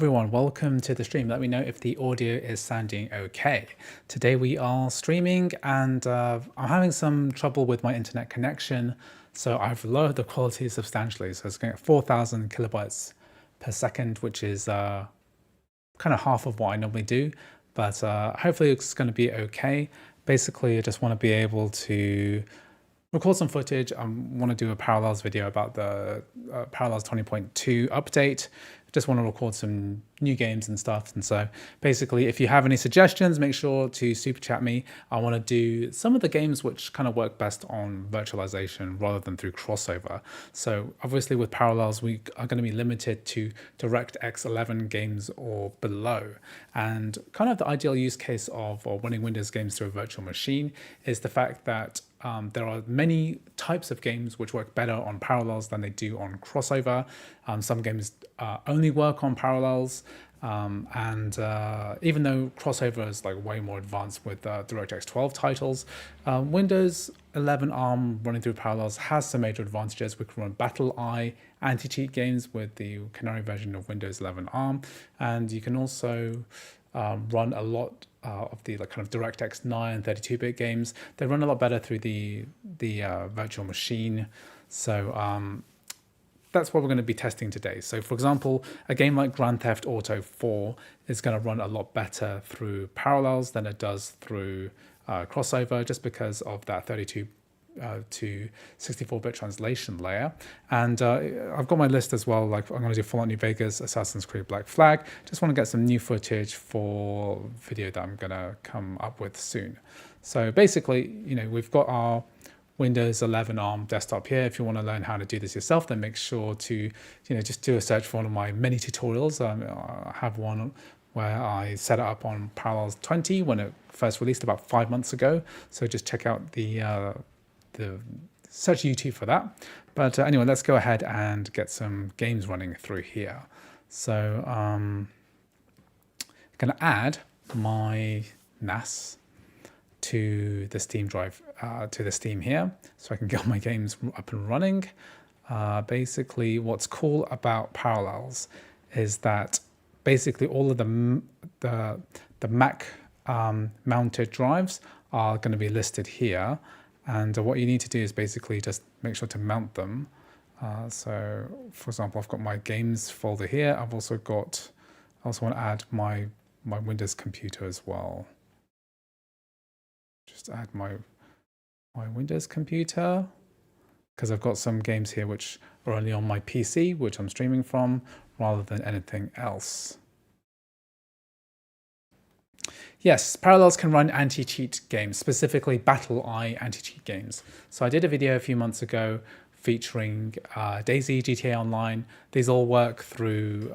Everyone, welcome to the stream. Let me know if the audio is sounding okay. Today we are streaming and I'm having some trouble with my internet connection. So I've lowered the quality substantially. So it's going at 4,000 kilobytes per second, which is kind of half of what I normally do. But hopefully it's going to be okay. Basically, I just want to be able to record some footage. I want to do a Parallels video about the Parallels 20.2 update. Just want to record some new games and stuff. And so basically, if you have any suggestions, make sure to super chat me. I want to do some of the games which kind of work best on virtualization rather than through crossover. So obviously with Parallels, we are going to be limited to DirectX 11 games or below. And kind of the ideal use case of running Windows games through a virtual machine is the fact that there are many types of games which work better on Parallels than they do on crossover. Some games only work on Parallels, and even though crossover is like way more advanced with DirectX 12 titles, Windows 11 ARM running through Parallels has some major advantages. We can run BattleEye anti-cheat games with the Canary version of Windows 11 ARM, and you can also run a lot of the kind of DirectX 9 32-bit games. They run a lot better through the virtual machine. So that's what we're going to be testing today. So for example, a game like Grand Theft Auto 4 is going to run a lot better through Parallels than it does through crossover, just because of that 32 to 64-bit translation layer. And I've got my list as well. Like I'm going to do Fallout New Vegas, Assassin's Creed Black Flag. Just want to get some new footage for video that I'm going to come up with soon. So basically, we've got our Windows 11 ARM desktop here. If you want to learn how to do this yourself, then make sure to, just do a search for one of my many tutorials. I have one where I set it up on Parallels 20 when it first released about 5 months ago. So just check out the search YouTube for that. But anyway, let's go ahead and get some games running through here. So I'm going to add my NAS to the Steam drive, to the Steam here, so I can get my games up and running. Basically, what's cool about Parallels is that basically all of the Mac mounted drives are going to be listed here. And what you need to do is basically just make sure to mount them. So for example, I've got my games folder here. I also want to add my Windows computer as well. Just add my Windows computer, because I've got some games here which are only on my PC, which I'm streaming from, rather than anything else. Yes, Parallels can run anti-cheat games, specifically BattleEye anti-cheat games. So I did a video a few months ago featuring DayZ, GTA Online. These all work through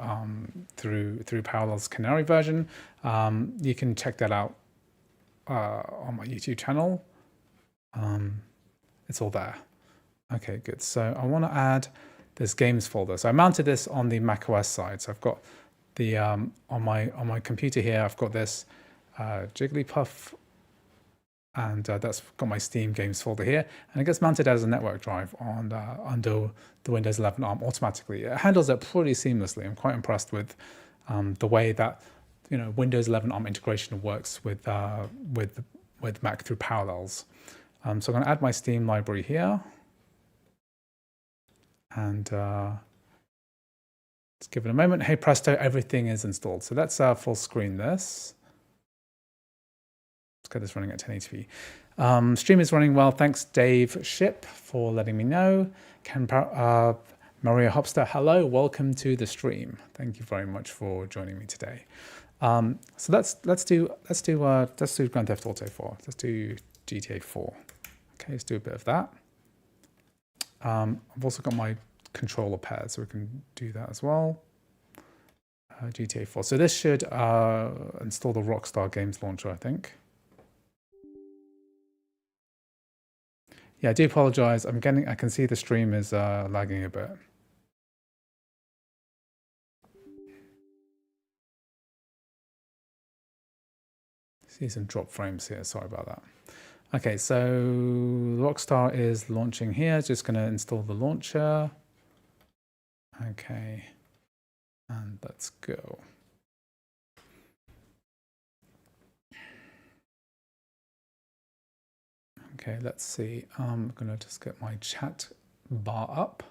Parallels Canary version. You can check that out on my YouTube channel. It's all there. Okay, good. So I want to add this games folder. So I mounted this on the macOS side. So I've got the on my computer here, I've got this Jigglypuff, and that's got my Steam games folder here, and it gets mounted as a network drive on under the Windows 11 ARM automatically. It handles it pretty seamlessly. I'm quite impressed with the way that Windows 11 ARM integration works with Mac through Parallels. So I'm going to add my Steam library here, and let's give it a moment. Hey presto, everything is installed. So let's full screen this. Let's get this running at 1080p. Stream is running well. Thanks, Dave Ship, for letting me know. Maria Hopster, hello, welcome to the stream. Thank you very much for joining me today. So let's do Grand Theft Auto 4. Let's do GTA 4. Okay, let's do a bit of that. I've also got my controller paired, so we can do that as well. GTA 4. So this should install the Rockstar Games launcher, I think. Yeah, I do apologize. I can see the stream is lagging a bit. See some drop frames here. Sorry about that. Okay, so Rockstar is launching here. Just going to install the launcher. Okay, and let's go. Okay, let's see. I'm gonna just get my chat bar up.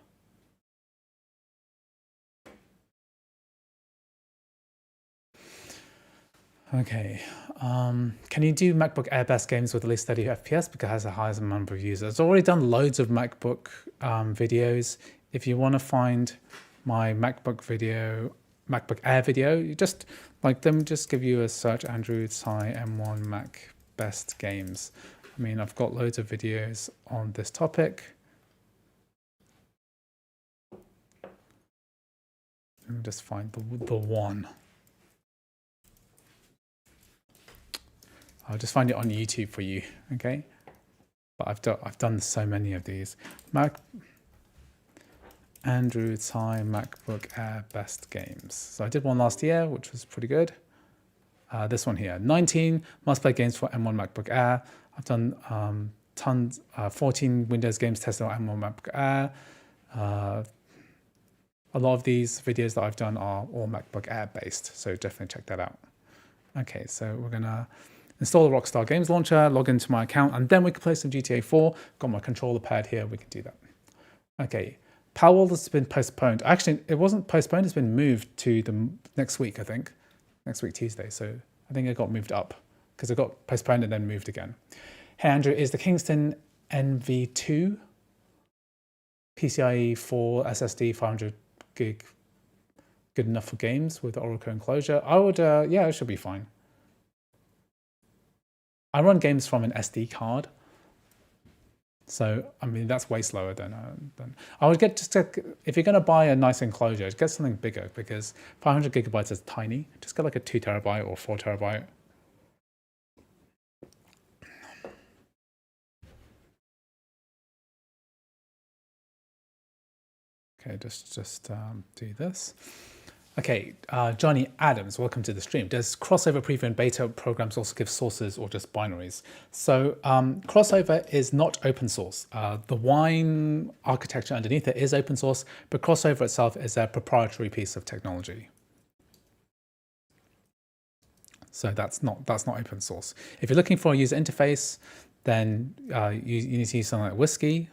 Okay, can you do MacBook Air best games with at least 30 FPS because it has the highest number of users? I've already done loads of MacBook videos. If you want to find my MacBook Air video, you just just give you a search Andrew Tsai M1 Mac best games. I mean, I've got loads of videos on this topic. Let me just find the one. I'll just find it on YouTube for you, okay? But I've done so many of these. Andrew Tsai MacBook Air best games. So I did one last year, which was pretty good. This one here, 19 must-play games for M1 MacBook Air. I've done 14 Windows games tested on M1 MacBook Air. A lot of these videos that I've done are all MacBook Air based, so definitely check that out. Okay, so we're gonna install the Rockstar Games Launcher, log into my account, and then we can play some GTA 4. Got my controller pad here, we can do that. Okay, Palworld has been postponed. Actually, it wasn't postponed, it's been moved to the next week, I think. Next week, Tuesday. So I think it got moved up because it got postponed and then moved again. Hey, Andrew, is the Kingston NV2 PCIe 4 SSD 500 gig good enough for games with the Oracle enclosure? I would, yeah, it should be fine. I run games from an SD card. So, I mean, that's way slower than I would get if you're going to buy a nice enclosure, get something bigger because 500 gigabytes is tiny. Just get like a 2 terabyte or 4 terabyte. Okay, just do this. Okay, Johnny Adams, welcome to the stream. Does crossover preview and beta programs also give sources or just binaries? So crossover is not open source. The Wine architecture underneath it is open source, but crossover itself is a proprietary piece of technology. So that's not open source. If you're looking for a user interface, then you need to use something like Whiskey.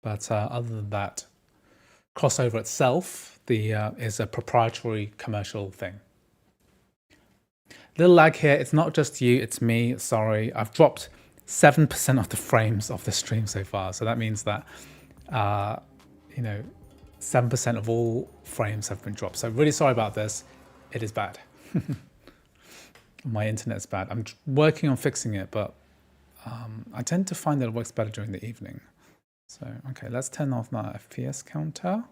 But other than that, crossover itself is a proprietary commercial thing. Little lag here. It's not just you, it's me. Sorry, I've dropped 7% of the frames of the stream so far. So that means that, 7% of all frames have been dropped. So really sorry about this. It is bad. My internet's bad. I'm working on fixing it, but I tend to find that it works better during the evening. So, okay, let's turn off my FPS counter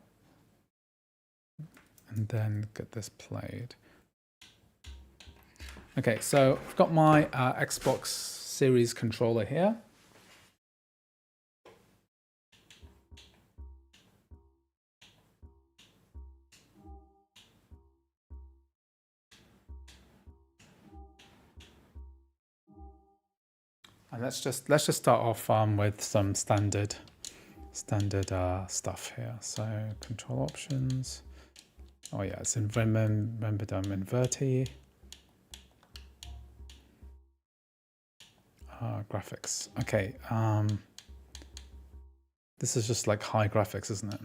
and then get this played. Okay, so I've got my Xbox Series controller here. And let's just start off with some standard stuff here. So control options. Oh yeah, it's in Rembrandt Inverti. Graphics. Okay. This is just like high graphics, isn't it?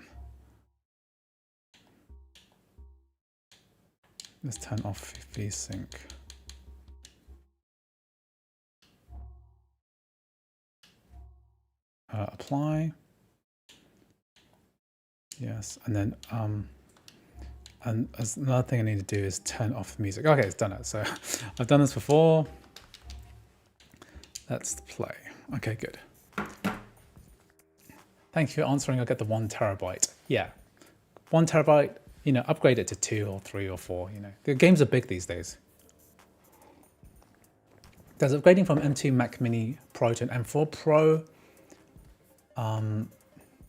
Let's turn off VSync. Apply. Yes, and then and another thing I need to do is turn off the music. Okay, it's done it. So I've done this before. Let's play. Okay, good. Thank you for answering. I'll get the 1 terabyte. Yeah, 1 terabyte. You know, upgrade it to 2 or 3 or 4. You know, the games are big these days. Does upgrading from M2 Mac Mini Pro to an M4 Pro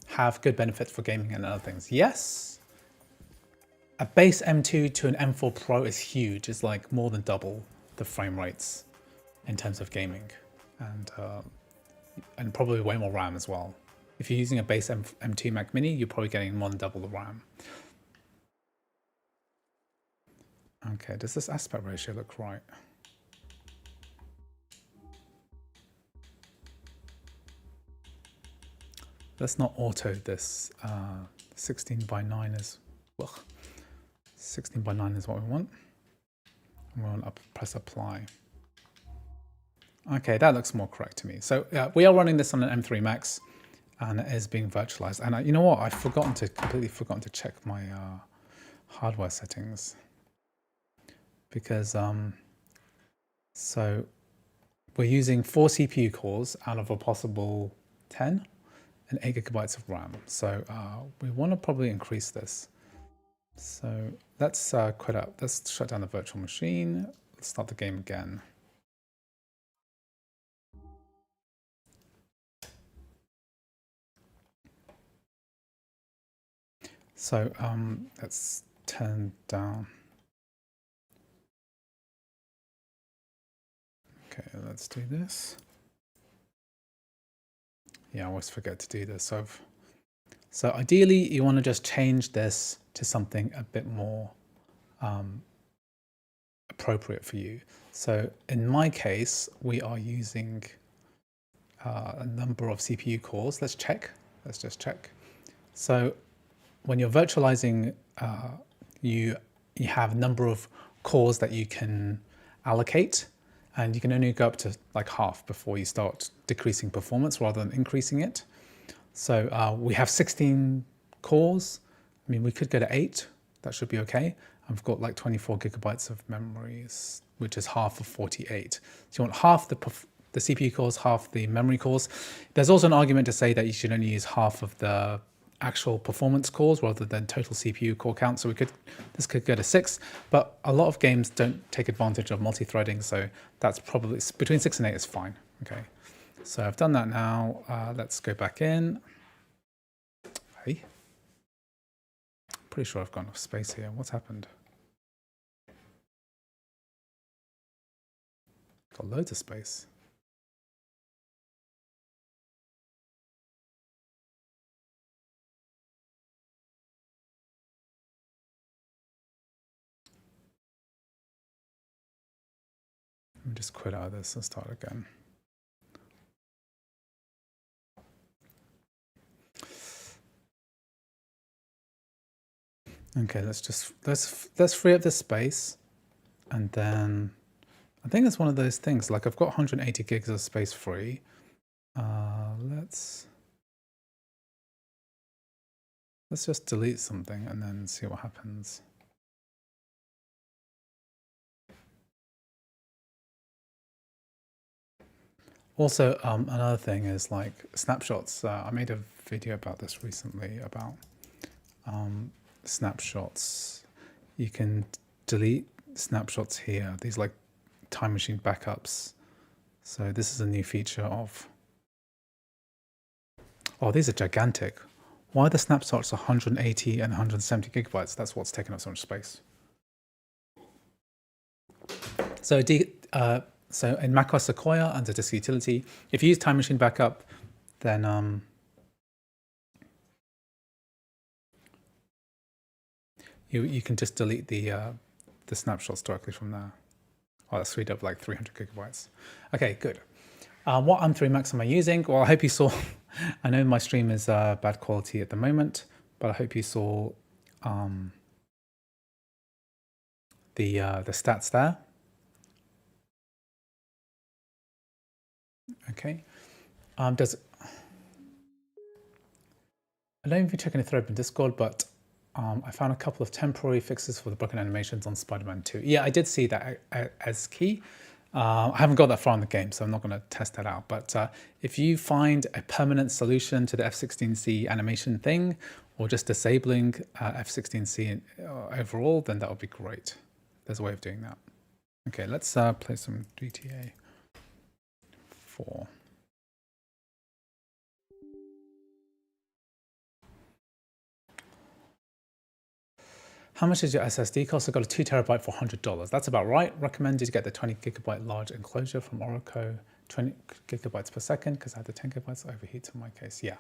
have good benefits for gaming and other things? Yes. A base M2 to an M4 Pro is huge. It's like more than double the frame rates in terms of gaming, and probably way more RAM as well. If you're using a base M2 Mac Mini, you're probably getting more than double the RAM. Okay, does this aspect ratio look right? let's not auto this. 16 by 9 is, well, 16 by 9 is what we want. We want to press apply. Okay, that looks more correct to me. So we are running this on an M3 Max, and it is being virtualized. And you know what? I've completely forgotten to check my hardware settings, because so we're using 4 CPU cores out of a possible 10 and 8 gigabytes of RAM. So we want to probably increase this. So let's quit out. Let's shut down the virtual machine. Let's start the game again. So let's turn down. Okay, let's do this. Yeah, I always forget to do this. So ideally, you want to just change this to something a bit more appropriate for you. So in my case, we are using a number of CPU cores. Let's check. Let's just check. So when you're virtualizing, you have a number of cores that you can allocate, and you can only go up to like half before you start decreasing performance rather than increasing it. So we have 16 cores. I mean, we could go to 8. That should be okay. I've got like 24 gigabytes of memories, which is half of 48. So you want half the CPU cores, half the memory cores. There's also an argument to say that you should only use half of the actual performance cores rather than total CPU core count. So this could go to 6, but a lot of games don't take advantage of multi-threading. So that's probably between 6 and 8 is fine. Okay. So I've done that now. Let's go back in. Hey, pretty sure I've gone off space here. What's happened? Got loads of space. Let me just quit out of this and start again. Okay, let's free up this space, and then I think it's one of those things. Like I've got 180 gigs of space free. Let's just delete something and then see what happens. Also, another thing is like snapshots. I made a video about this recently about snapshots. You can delete snapshots here. These like time machine backups. So this is a new feature of. Oh, these are gigantic. Why are the snapshots 180 and 170 gigabytes? That's what's taking up so much space. So so in macOS Sequoia under disk utility, if you use time machine backup, then you can just delete the snapshots directly from there. Oh, that's freed up like 300 gigabytes. Okay, good. What M3 Max am I using? Well, I hope you saw. I know my stream is bad quality at the moment, but I hope you saw the stats there. Okay. I don't know if you're checking the thread in Discord, but I found a couple of temporary fixes for the broken animations on Spider-Man 2. Yeah, I did see that as key. I haven't got that far in the game, so I'm not going to test that out. But if you find a permanent solution to the F16C animation thing, or just disabling F16C overall, then that would be great. There's a way of doing that. Okay, let's play some GTA 4. How much is your SSD cost? I got a 2 terabyte for $100. That's about right. Recommended to get the 20 gigabyte large enclosure from Oracle, 20 gigabytes per second, because I had the 10 gigabytes overheat in my case. Yeah.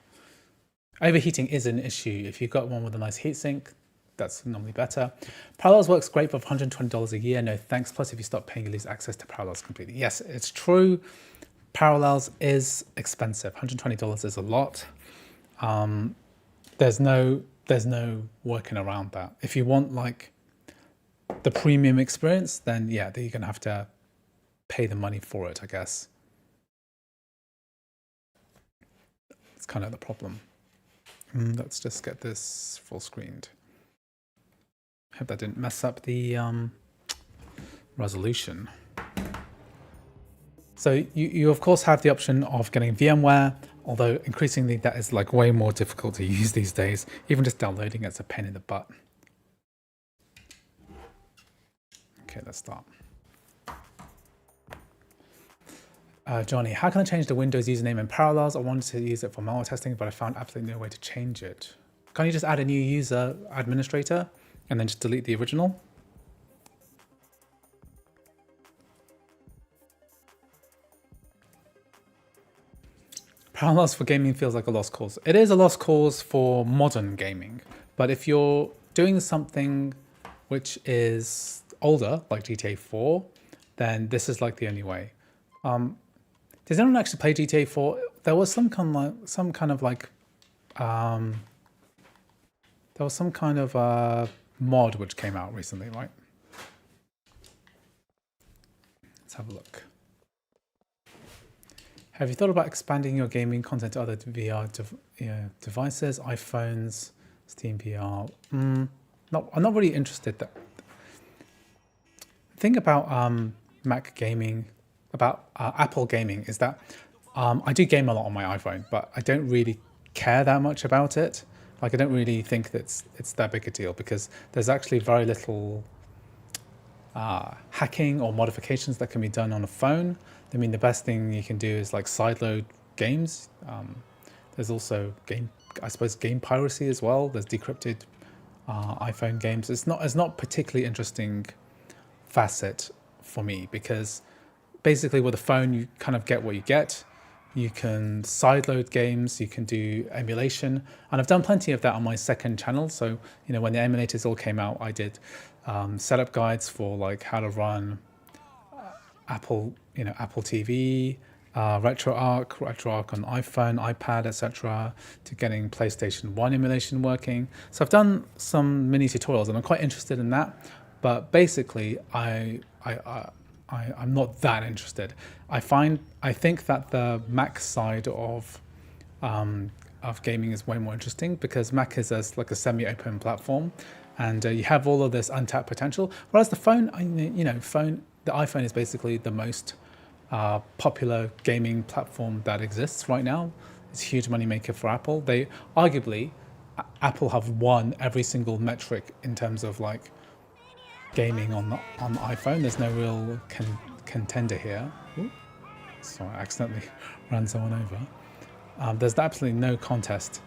Overheating is an issue. If you've got one with a nice heatsink, that's normally better. Parallels works great for $120 a year. No thanks. Plus, if you stop paying, you lose access to Parallels completely. Yes, it's true. Parallels is expensive. $120 is a lot. there's no working around that. If you want like the premium experience, then yeah, then you're gonna have to pay the money for it, I guess. It's kind of the problem. Let's just get this full screened. Hope that didn't mess up the resolution. So you of course have the option of getting VMware, although increasingly that is like way more difficult to use these days. Even just downloading it's a pain in the butt. Okay, let's start. Johnny, how can I change the Windows username in Parallels? I wanted to use it for malware testing, but I found absolutely no way to change it. Can't you just add a new user administrator and then just delete the original? Parallels for gaming feels like a lost cause. It is a lost cause for modern gaming, but if you're doing something which is older, like GTA 4, then this is like the only way. Does anyone actually play GTA 4? There was some kind of mod which came out recently, right? Let's have a look. Have you thought about expanding your gaming content to other VR devices, iPhones, Steam VR? I'm not really interested. The thing about Mac gaming, about Apple gaming, is that I do game a lot on my iPhone, but I don't really care that much about it. Like I don't really think that it's that big a deal because there's actually very little hacking or modifications that can be done on a phone. I mean, the best thing you can do is like sideload games. There's also game piracy as well. There's decrypted iPhone games. It's not particularly interesting facet for me because basically with a phone you kind of get what you get. You can sideload games, you can do emulation, and I've done plenty of that on my second channel. So when the emulators all came out, I did setup guides for like how to run Apple TV, RetroArch on iPhone, iPad, etc., to getting PlayStation 1 emulation working. So I've done some mini tutorials, and I'm quite interested in that. But basically, I'm not that interested. I think that the Mac side of gaming is way more interesting because Mac is like a semi-open platform, and you have all of this untapped potential. Whereas the phone, the iPhone is basically the most popular gaming platform that exists right now. It's a huge moneymaker for Apple. They arguably, Apple have won every single metric in terms of like gaming on the iPhone. There's no real contender here. Ooh, sorry, I accidentally ran someone over. There's absolutely no contest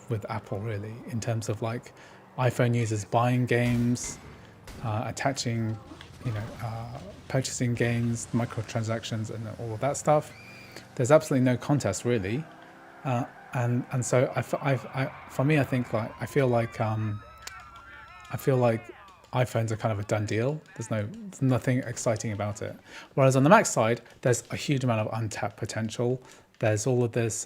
with Apple really in terms of like iPhone users buying games, attaching, purchasing games, microtransactions, and all of that stuff. There's absolutely no contest really, and so for me, I feel like iPhones are kind of a done deal. There's nothing exciting about it. Whereas on the Mac side, there's a huge amount of untapped potential. There's all of this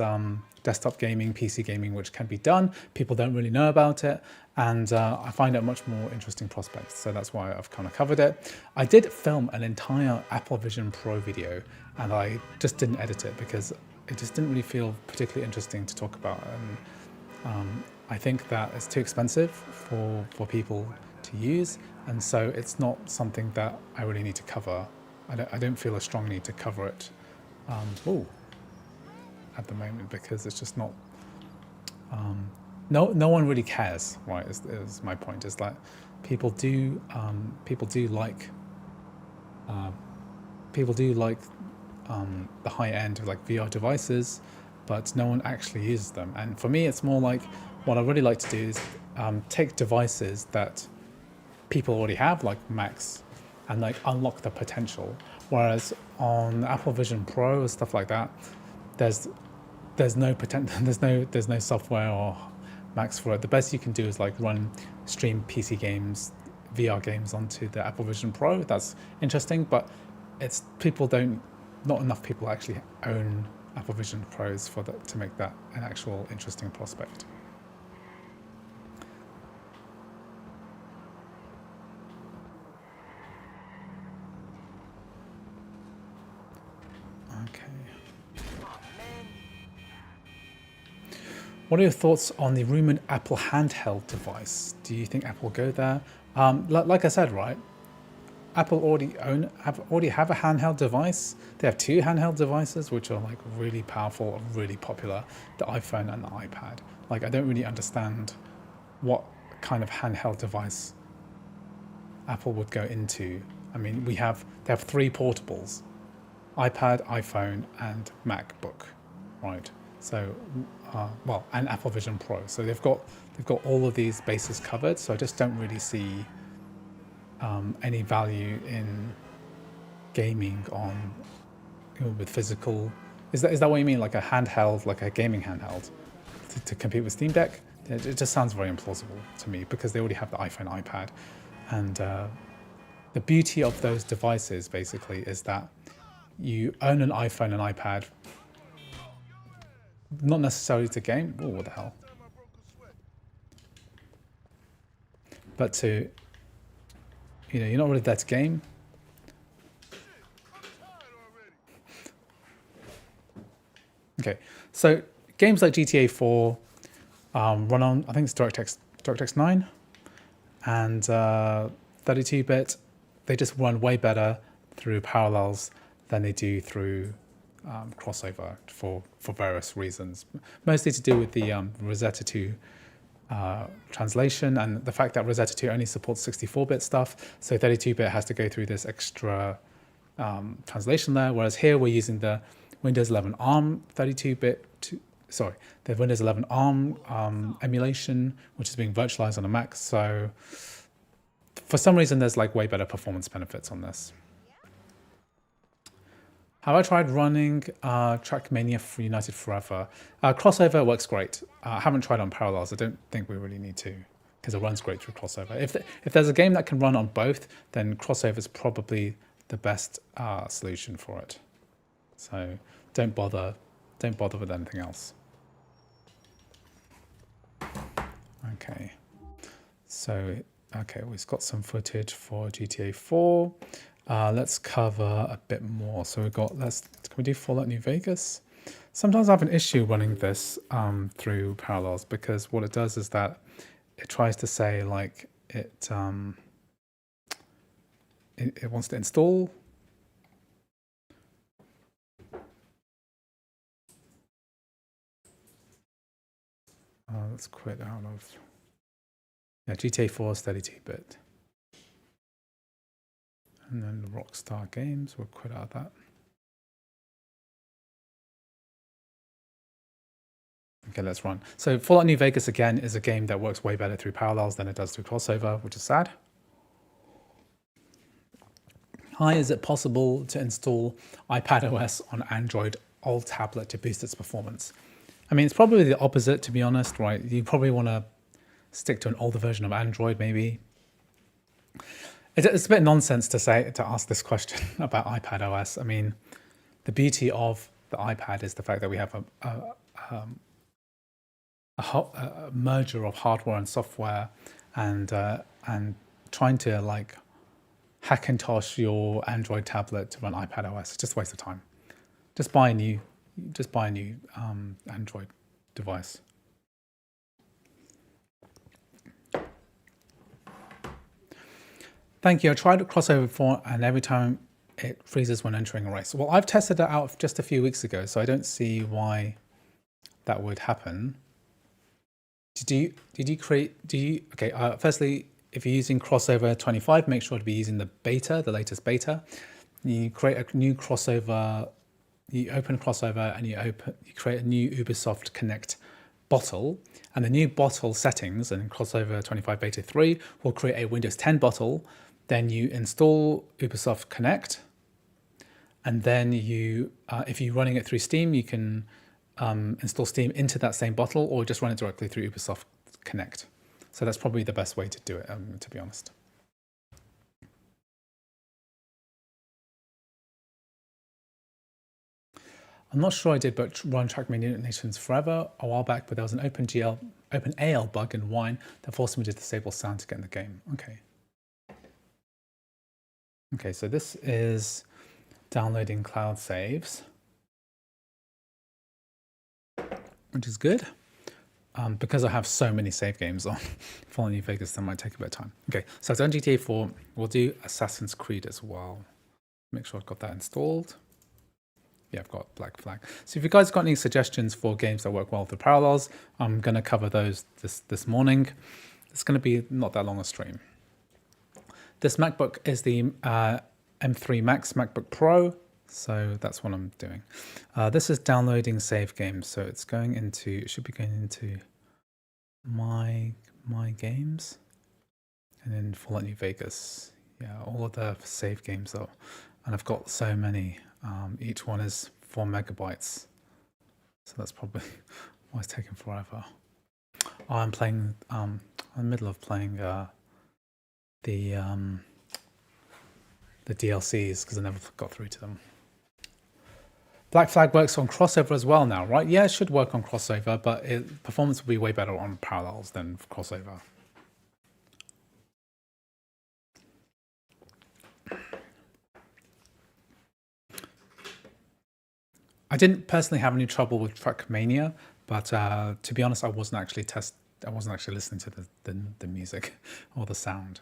desktop gaming, PC gaming, which can be done. People don't really know about it. And I find it a much more interesting prospect. So that's why I've kind of covered it. I did film an entire Apple Vision Pro video, and I just didn't edit it because it just didn't really feel particularly interesting to talk about. And I think that it's too expensive for people to use, and so it's not something that I really need to cover. I don't feel a strong need to cover it at the moment because it's just not. No one really cares, right? Is my point. Is that people do like the high end of like VR devices, but no one actually uses them. And for me, it's more like what I really like to do is take devices that people already have, like Macs, and like unlock the potential. Whereas on Apple Vision Pro or stuff like that, there's no potential. There's no software or Macs for it. The best you can do is like stream PC games, VR games onto the Apple Vision Pro. That's interesting, but not enough people actually own Apple Vision Pros for that to make that an actual interesting prospect. Okay. What are your thoughts on the rumored Apple handheld device? Do you think Apple will go there? Like I said, right? Apple already have a handheld device. They have two handheld devices, which are like really powerful and really popular: the iPhone and the iPad. Like, I don't really understand what kind of handheld device Apple would go into. I mean, they have three portables: iPad, iPhone, and MacBook, right? So, well, and Apple Vision Pro. So they've got all of these bases covered. So I just don't really see any value in gaming on with physical. Is that what you mean? Like a handheld, like a gaming handheld, to compete with Steam Deck? It just sounds very implausible to me because they already have the iPhone, iPad, and the beauty of those devices basically is that you own an iPhone and iPad, not necessarily to game. Oh, what the hell? But to, you're not really there to game. Okay, so games like GTA 4 run on, I think it's DirectX 9 and 32-bit. They just run way better through Parallels than they do through Crossover for various reasons. Mostly to do with the Rosetta 2 translation and the fact that Rosetta 2 only supports 64-bit stuff, so 32-bit has to go through this extra translation there, whereas here we're using the Windows 11 ARM 32-bit, the Windows 11 ARM emulation, which is being virtualized on a Mac. So for some reason, there's like way better performance benefits on this. Have I tried running Trackmania for United Forever? Crossover works great. I haven't tried on Parallels. I don't think we really need to because it runs great through Crossover. If there's a game that can run on both, then Crossover is probably the best solution for it. So don't bother with anything else. Okay, so we've got some footage for GTA 4. Let's cover a bit more. So we've got, can we do Fallout New Vegas? Sometimes I have an issue running this through Parallels because what it does is that it tries to say like it wants to install. Let's quit out of, GTA 4 is 32-bit. And then Rockstar Games, we'll quit out of that. Okay, let's run. So Fallout New Vegas, again, is a game that works way better through Parallels than it does through Crossover, which is sad. Hi, is it possible to install iPadOS on Android Alt tablet to boost its performance? I mean, it's probably the opposite, to be honest, right? You probably want to stick to an older version of Android, maybe. It's a bit nonsense to ask this question about iPadOS. I mean, the beauty of the iPad is the fact that we have a merger of hardware and software, and trying to like Hackintosh your Android tablet to run iPadOS. It's just a waste of time. Just buy a new Android device. Thank you. I tried Crossover before, and every time it freezes when entering a race. Well, I've tested it out just a few weeks ago, so I don't see why that would happen. Okay, firstly, if you're using Crossover 25, make sure to be using the beta, the latest beta. You create a new Crossover, you open Crossover and you create a new Ubisoft Connect bottle, and the new bottle settings in Crossover 25 Beta 3 will create a Windows 10 bottle. Then you install Ubisoft Connect, and then you, if you're running it through Steam, you can install Steam into that same bottle, or just run it directly through Ubisoft Connect. So that's probably the best way to do it, to be honest. I'm not sure I did, but run Trackmania Nations forever a while back, but there was an OpenAL bug in Wine that forced me to disable sound to get in the game. Okay. Okay, so this is downloading cloud saves, which is good. Because I have so many save games on Fallout New Vegas, that might take a bit of time. Okay, so I've done GTA 4. We'll do Assassin's Creed as well. Make sure I've got that installed. Yeah, I've got Black Flag. So if you guys got any suggestions for games that work well with the Parallels, I'm going to cover those this morning. It's going to be not that long a stream. This MacBook is the M3 Max MacBook Pro. So that's what I'm doing. This is downloading save games. So it's going into, it should be going into my games and then Fallout New Vegas. Yeah, all of the save games though. And I've got so many. Each one is 4 megabytes. So that's probably why it's taking forever. Oh, I'm playing, I'm in the middle of playing the DLCs because I never got through to them. Black Flag works on crossover as well now, right? Yeah, it should work on crossover, but performance will be way better on Parallels than crossover. I didn't personally have any trouble with Trackmania, but to be honest, I wasn't actually listening to the music or the sound.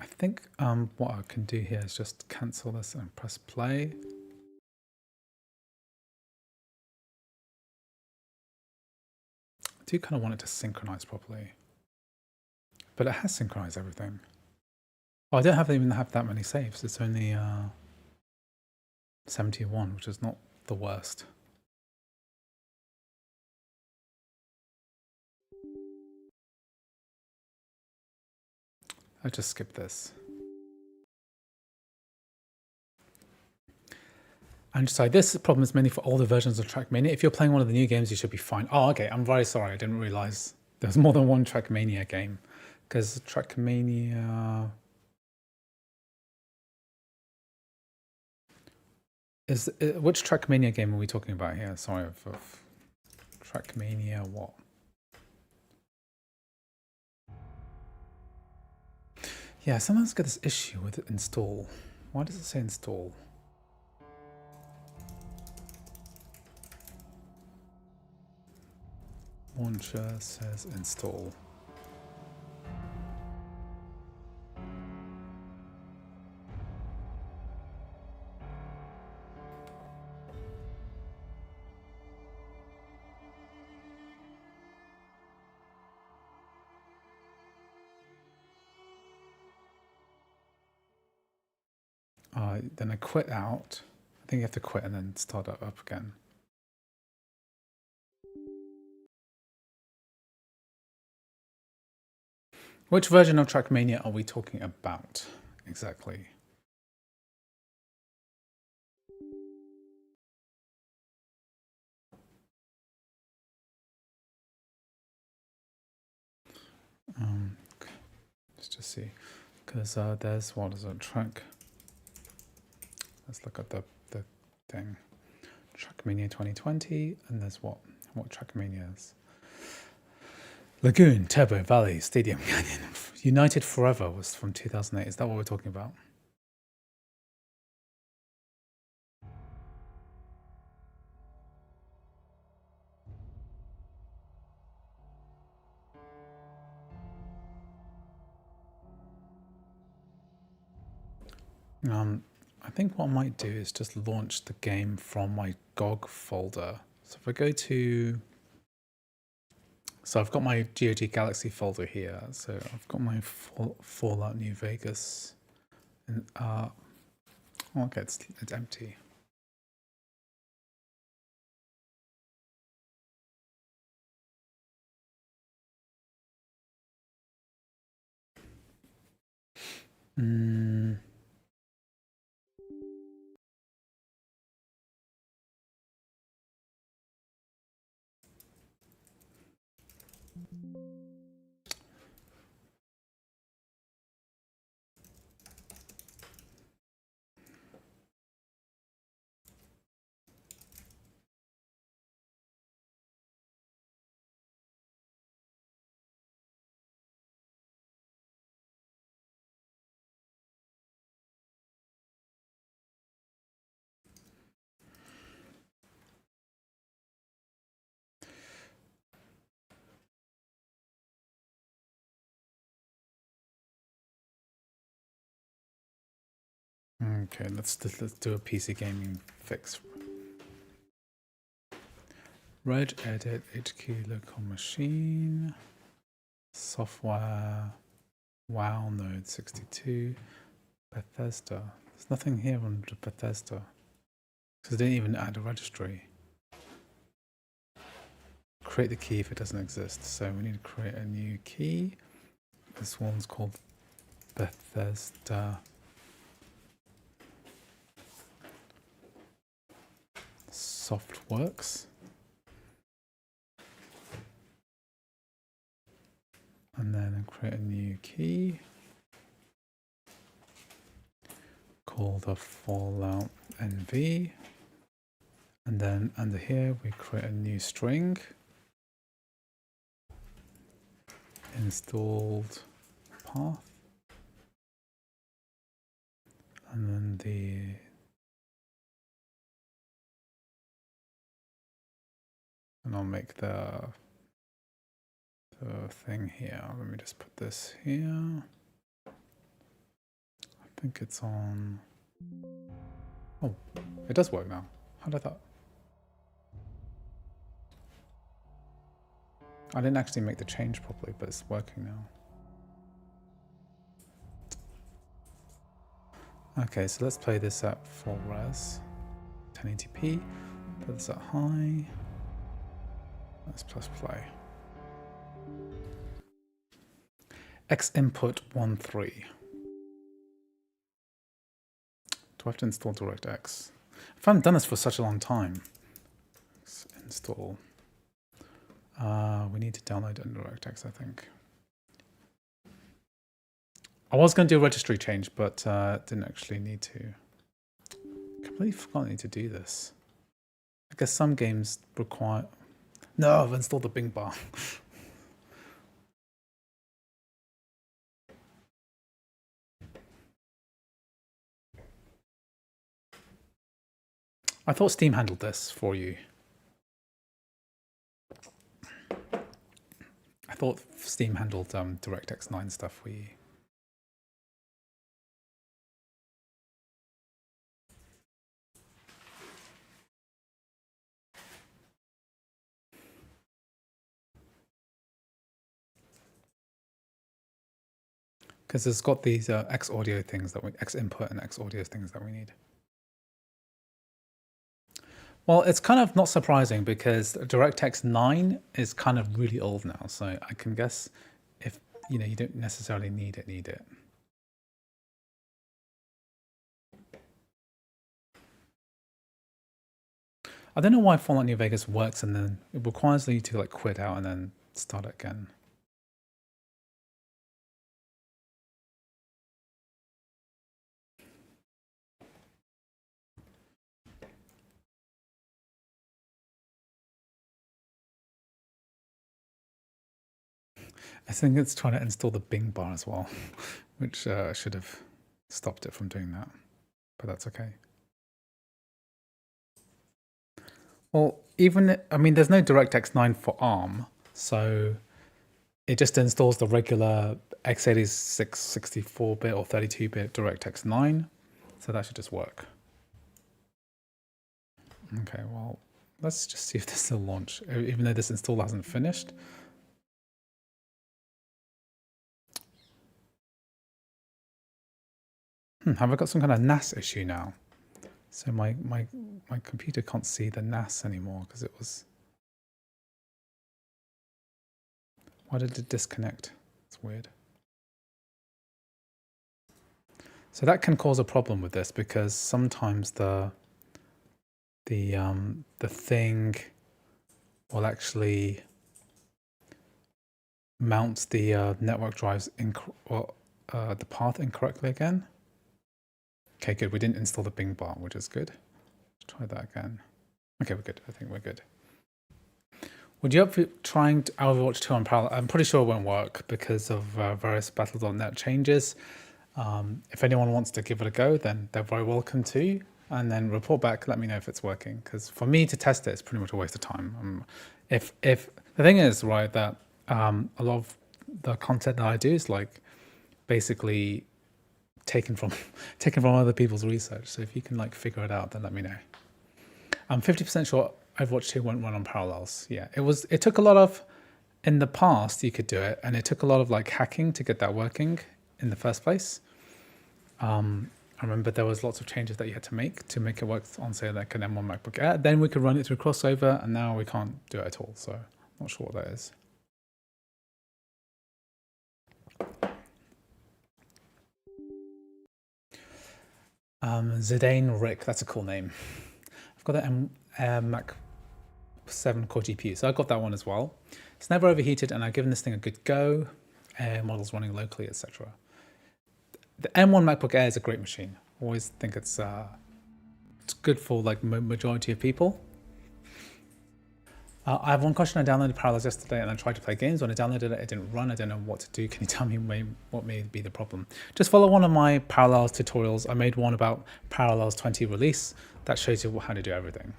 I think what I can do here is just cancel this and press play. I do kind of want it to synchronize properly, but it has synchronized everything. Oh, I don't even have that many saves. It's only 71, which is not the worst. I'll just skip this. And sorry, this problem is mainly for older versions of Trackmania. If you're playing one of the new games, you should be fine. Oh, okay. I'm very sorry. I didn't realize there's more than one Trackmania game. Because Trackmania... which Trackmania game are we talking about here? Sorry, of Trackmania what? Yeah, sometimes I get this issue with install. Why does it say install? Launcher says install. Then I quit out. I think you have to quit and then start it up again. Which version of Trackmania are we talking about exactly? Let's just see, because there's what is a track. Let's look at the thing. Trackmania 2020, and there's what Trackmania is. Lagoon, Turbo, Valley, Stadium Canyon, United Forever was from 2008. Is that what we're talking about? I think what I might do is just launch the game from my GOG folder. So if I go to, so I've got my GOG Galaxy folder here. So I've got my Fallout New Vegas, and okay, it's empty. Okay, let's do a PC gaming fix. Reg edit HQ local machine software WoW node 62 Bethesda. There's nothing here on Bethesda because they didn't even add a registry. Create the key if it doesn't exist. So we need to create a new key. This one's called Bethesda Softworks. And then create a new key called a Fallout NV. And then under here, we create a new string. Installed path. And then and I'll make the thing here. Let me just put this here. I think it's on. Oh, it does work now. How did that? I didn't actually make the change properly, but it's working now. Okay, so let's play this at full res, 1080p. Put this at high. Let's press play. X input 1.3. Do I have to install DirectX? I haven't done this for such a long time. Let's install. We need to download DirectX, I think. I was going to do a registry change, but didn't actually need to. Completely forgot I need to do this. I guess some games require. No, I've installed the Bing bar. I thought Steam handled this for you. I thought Steam handled DirectX 9 stuff for you. Because it's got these X audio things that we X input and X audio things that we need. Well, it's kind of not surprising because DirectX 9 is kind of really old now, so I can guess if you don't necessarily need it. I don't know why Fallout New Vegas works and then it requires you to like quit out and then start it again. I think it's trying to install the Bing bar as well, which should have stopped it from doing that, but that's okay. Well, I mean, there's no DirectX 9 for ARM, so it just installs the regular x86 64-bit or 32-bit DirectX 9, so that should just work. Okay, well, let's just see if this will launch, even though this install hasn't finished. Have I got some kind of NAS issue now? So my computer can't see the NAS anymore because it was. Why did it disconnect? It's weird. So that can cause a problem with this because sometimes the thing will actually mount the network drives the path incorrectly again. Okay, good. We didn't install the Bing bar, which is good. Let's try that again. Okay, we're good. I think we're good. Would you up for trying Overwatch 2 on parallel? I'm pretty sure it won't work because of various Battle.net changes. If anyone wants to give it a go, then they're very welcome to. And then report back, let me know if it's working. Because for me to test it, it's pretty much a waste of time. If the thing is, right, that a lot of the content that I do is like basically taken from taken from other people's research. So if you can like figure it out, then let me know. I'm 50% sure Overwatch 2 won't run on Parallels. Yeah, it took a lot of, in the past you could do it, and it took a lot of like hacking to get that working in the first place. I remember there was lots of changes that you had to make it work on, say, like an M1 MacBook Air. Then we could run it through Crossover, and now we can't do it at all. So I'm not sure what that is. Zidane Rick, that's a cool name. I've got an Mac 7 core GPU, so I got that one as well. It's never overheated, and I've given this thing a good go. Models running locally, etc. The M1 MacBook Air is a great machine. I always think it's good for like majority of people. I have one question. I downloaded Parallels yesterday and I tried to play games. When I downloaded it, it didn't run. I don't know what to do. Can you tell me what may be the problem? Just follow one of my Parallels tutorials. I made one about Parallels 20 release that shows you how to do everything.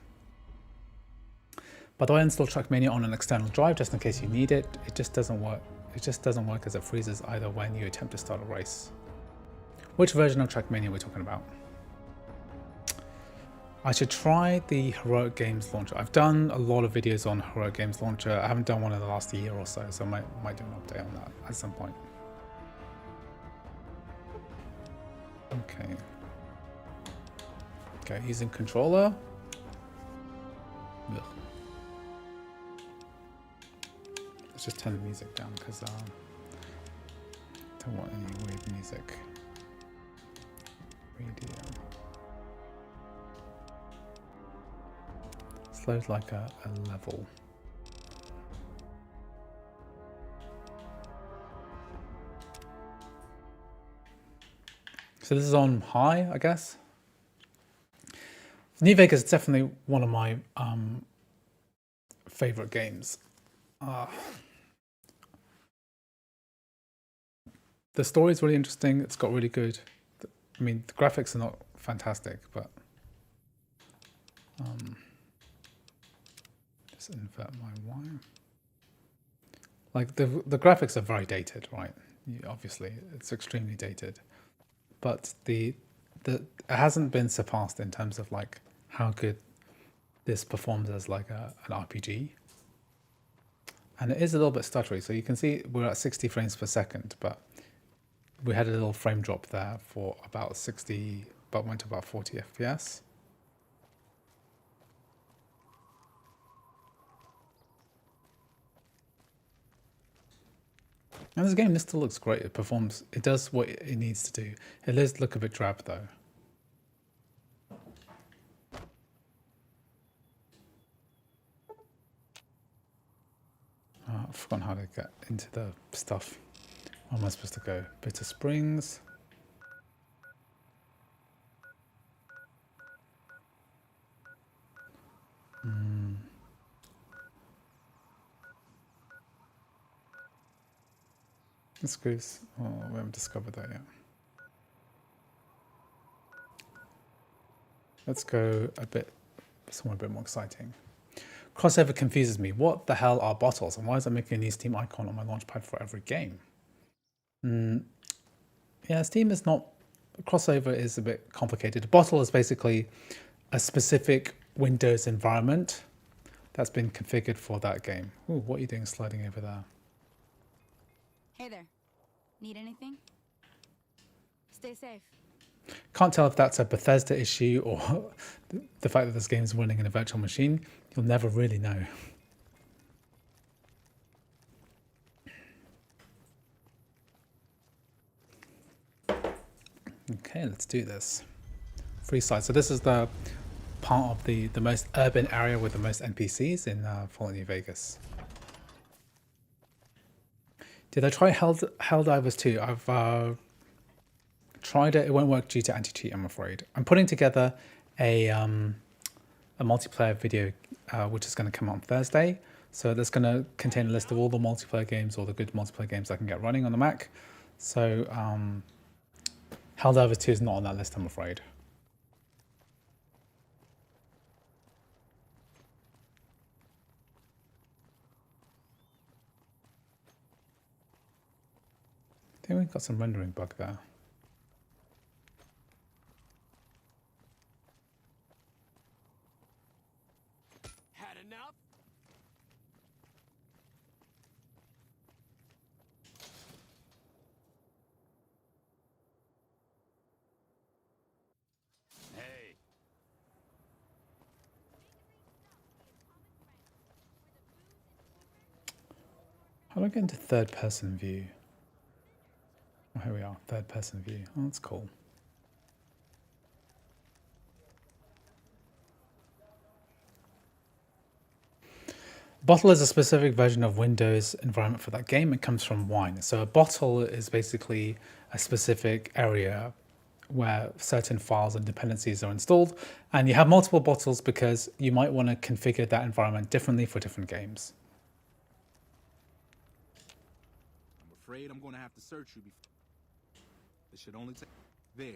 By the way, I installed Trackmania on an external drive just in case you need it. It just doesn't work. It just doesn't work as it freezes either when you attempt to start a race. Which version of Trackmania are we talking about? I should try the Heroic Games Launcher. I've done a lot of videos on Heroic Games Launcher. I haven't done one in the last year or so, so I might do an update on that at some point. Okay. Okay, using controller. Ugh. Let's just turn the music down because I don't want any weird music. Radio. Slows like a level. So this is on high, I guess. New Vegas is definitely one of my favorite games. The story is really interesting. It's got really good. I mean, the graphics are not fantastic, but just invert my wire. Like the graphics are very dated, right? Obviously, it's extremely dated, but it hasn't been surpassed in terms of like how good this performs as like an RPG. And it is a little bit stuttery, so you can see we're at 60 frames per second, but we had a little frame drop there for about 60, but went to about 40 FPS. And this game still looks great. It performs, it does what it needs to do. It does look a bit drab though. I've forgotten how to get into the stuff. Where am I supposed to go? Bitter Springs. This goes. Oh, we haven't discovered that yet. Let's go somewhere a bit more exciting. Crossover confuses me. What the hell are bottles, and why is it making a new Steam icon on my launchpad for every game? Yeah, Steam is not. Crossover is a bit complicated. A bottle is basically a specific Windows environment that's been configured for that game. Ooh, what are you doing sliding over there? Hey there. Need anything? Stay safe. Can't tell if that's a Bethesda issue or the fact that this game is running in a virtual machine. You'll never really know. Okay, let's do this. Freeside. So this is the part of the most urban area with the most NPCs in Fallout New Vegas. Did I try Helldivers 2? I've tried it. It won't work due to anti-cheat, I'm afraid. I'm putting together a multiplayer video which is going to come out on Thursday. So that's going to contain a list of all the multiplayer games, all the good multiplayer games I can get running on the Mac. So Helldivers 2 is not on that list, I'm afraid. I think we've got some rendering bug there. How do I get into third person view? Oh, here we are, third person view. Oh, that's cool. Bottle is a specific version of Windows environment for that game. It comes from Wine. So a bottle is basically a specific area where certain files and dependencies are installed. And you have multiple bottles because you might want to configure that environment differently for different games. I'm afraid I'm going to have to search you before. This should only take... There.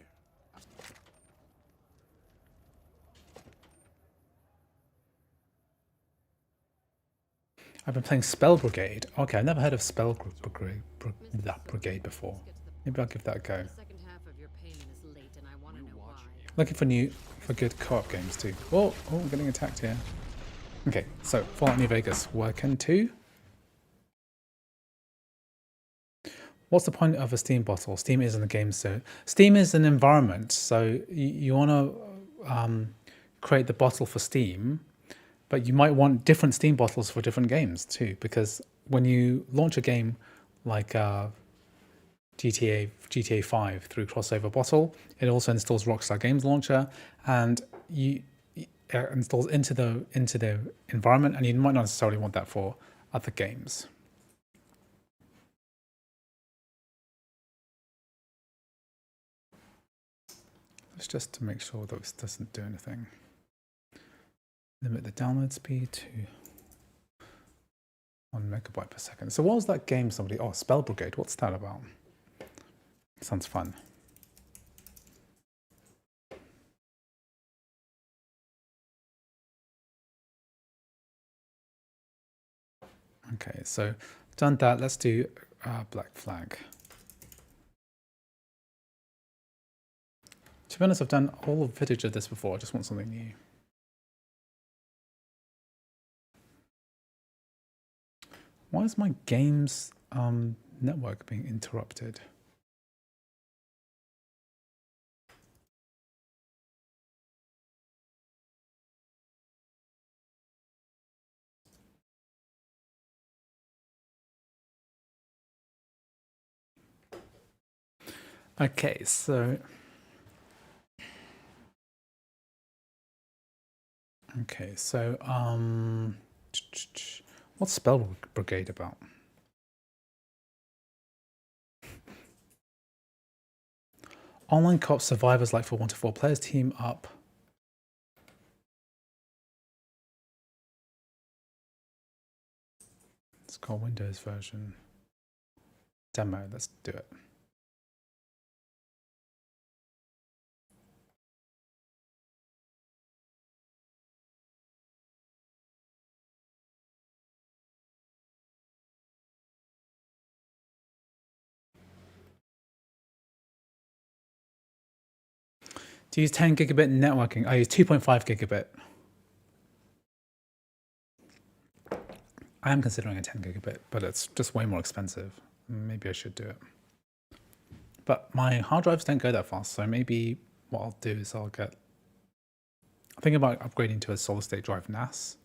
I've been playing Spell Brigade. Okay, I've never heard of Spell Brigade before. Maybe I'll give that a go. Looking for good co-op games too. Whoa, oh, I'm getting attacked here. Okay, so Fallout New Vegas, working too. What's the point of a Steam bottle? Steam isn't a game, so Steam is an environment. So you want to create the bottle for Steam, but you might want different Steam bottles for different games too, because when you launch a game like GTA 5 through Crossover Bottle, it also installs Rockstar Games Launcher, and it installs into the environment, and you might not necessarily want that for other games. It's just to make sure that this doesn't do anything. Limit the download speed to 1 megabyte per second. So what was that game somebody... Oh, Spell Brigade. What's that about? Sounds fun. Okay, so done that. Let's do Black Flag. To be honest, I've done all of footage of this before. I just want something new. Why is my games network being interrupted? Okay, so... Okay, so, what's Spell Brigade about? Online co-op survivors like for 1 to 4 players team up. It's called Windows version. Demo, let's do it. To use 10 gigabit networking, I use 2.5 gigabit. I am considering a 10 gigabit, but it's just way more expensive. Maybe I should do it. But my hard drives don't go that fast, so maybe what I'll do is I'm thinking about upgrading to a solid state drive NAS.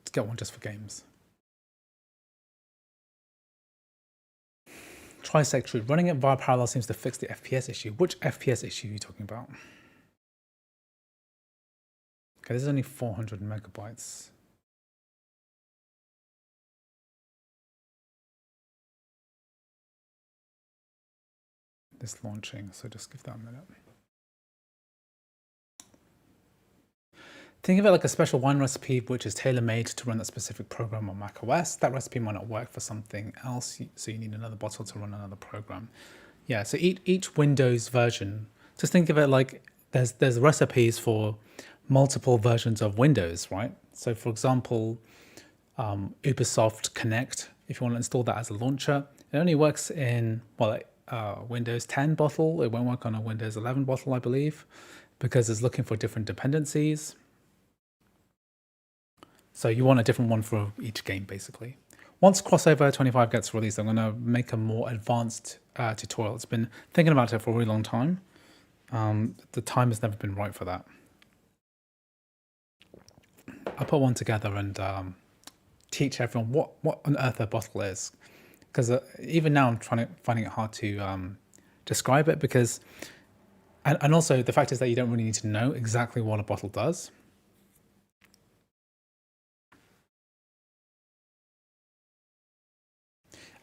To get one just for games. Trisectory. Running it via parallel seems to fix the FPS issue. Which FPS issue are you talking about? Okay, this is only 400 megabytes. This launching, so just give that a minute. Think of it like a special Wine recipe which is tailor-made to run that specific program on macOS. That recipe might not work for something else, so you need another bottle to run another program. Yeah, so each Windows version, just think of it like there's recipes for multiple versions of Windows, right? So for example, Ubisoft Connect, if you want to install that as a launcher, it only works in, well, Windows 10 bottle. It won't work on a Windows 11 bottle, I believe, because it's looking for different dependencies. So you want a different one for each game, basically. Once Crossover 25 gets released, I'm going to make a more advanced tutorial. It's been thinking about it for a really long time. The time has never been right for that. I'll put one together and teach everyone what on earth a bottle is, because even now I'm finding it hard to describe it, because and also the fact is that you don't really need to know exactly what a bottle does.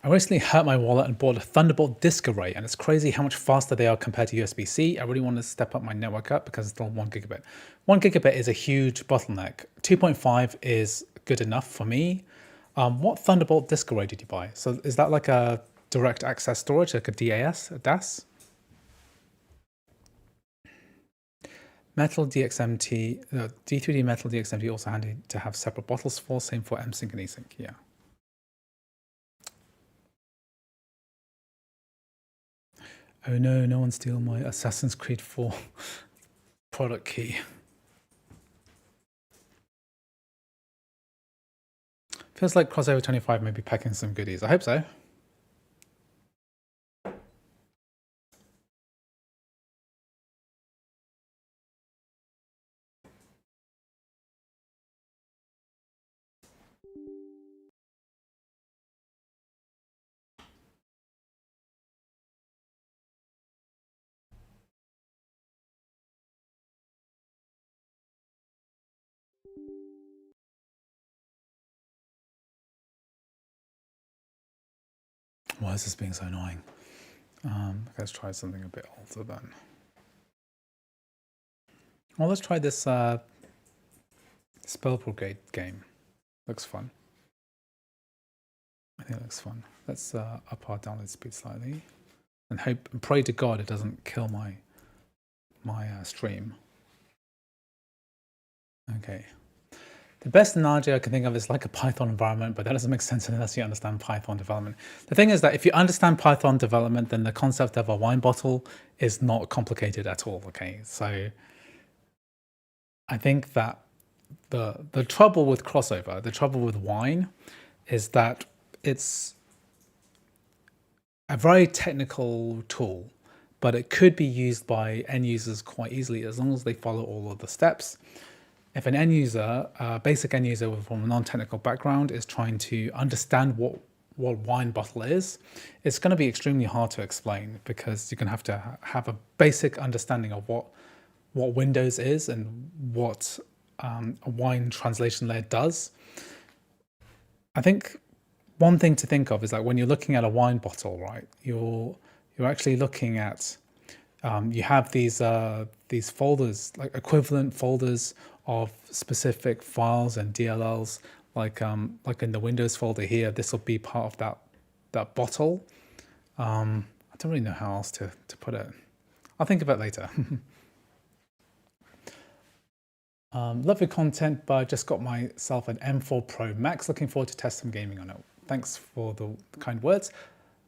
I recently hurt my wallet and bought a Thunderbolt disk array, and it's crazy how much faster they are compared to USB-C. I really want to step up my network up because it's still 1 gigabit. 1 gigabit is a huge bottleneck. 2.5 is good enough for me. What Thunderbolt disk array did you buy? So is that like a direct access storage, like a DAS, a DAS? Metal DXMT, D3D Metal DXMT also handy to have separate bottles for, same for MSync and eSync, yeah. Oh no, no one steal my Assassin's Creed 4 product key. Feels like Crossover 25 may be packing some goodies. I hope so. Why is this being so annoying? Let's try something a bit older then. Well, let's try this Spell Brigade game. Looks fun. I think it looks fun. Let's up our download speed slightly, and hope and pray to God it doesn't kill my stream. Okay. The best analogy I can think of is like a Python environment, but that doesn't make sense unless you understand Python development. The thing is that if you understand Python development, then the concept of a wine bottle is not complicated at all, okay? So I think that the trouble with Crossover, the trouble with wine, is that it's a very technical tool, but it could be used by end users quite easily as long as they follow all of the steps. If an end user, a basic end user from a non-technical background is trying to understand what wine bottle is, it's going to be extremely hard to explain, because you're going to have a basic understanding of what Windows is and what a wine translation layer does. I think one thing to think of is that when you're looking at a wine bottle, right, you're actually looking at you have these folders, like equivalent folders of specific files and DLLs, like in the Windows folder here. This will be part of that bottle. I don't really know how else to put it. I'll think of it later. Love your content, but I just got myself an M4 Pro Max. Looking forward to test some gaming on it. Thanks for the kind words.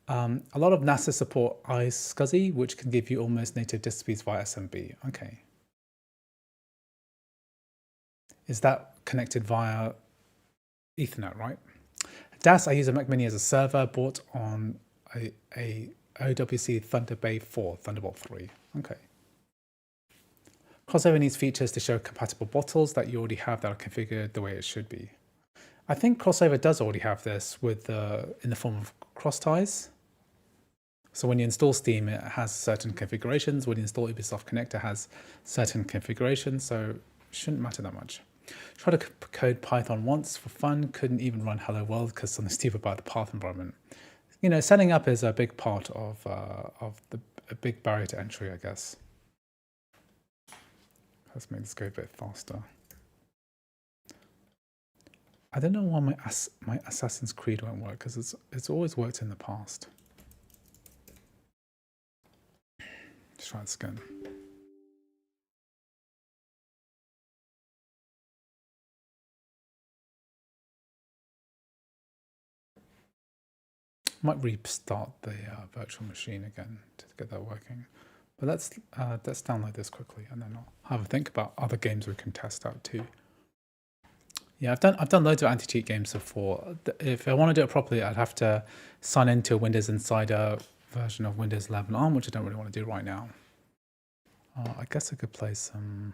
A lot of NASA support iSCSI, which can give you almost native disk speeds via SMB. Okay. Is that connected via Ethernet, right? DAS, I use a Mac Mini as a server, bought on a OWC Thunderbolt 3. Okay. Crossover needs features to show compatible bottles that you already have that are configured the way it should be. I think Crossover does already have this with in the form of cross ties. So when you install Steam, it has certain configurations. When you install Ubisoft Connect, it has certain configurations, so it shouldn't matter that much. Tried to code Python once for fun, couldn't even run Hello World because something stupid about the path environment. You know, setting up is a big part of a big barrier to entry, I guess. Let's make this go a bit faster. I don't know why my Assassin's Creed won't work, because it's always worked in the past. Let's try this again. Might restart the virtual machine again to get that working. But let's download this quickly, and then I'll have a think about other games we can test out too. Yeah, I've done loads of anti-cheat games before. If I want to do it properly, I'd have to sign into a Windows Insider version of Windows 11 ARM, which I don't really want to do right now. I guess I could play some.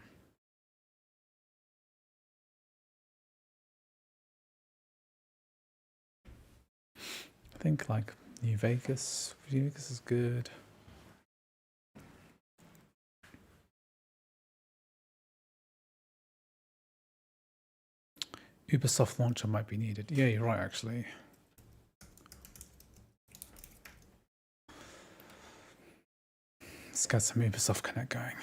think like New Vegas. New Vegas is good. Ubisoft launcher might be needed. Yeah, you're right, actually. Let's get some Ubisoft Connect going.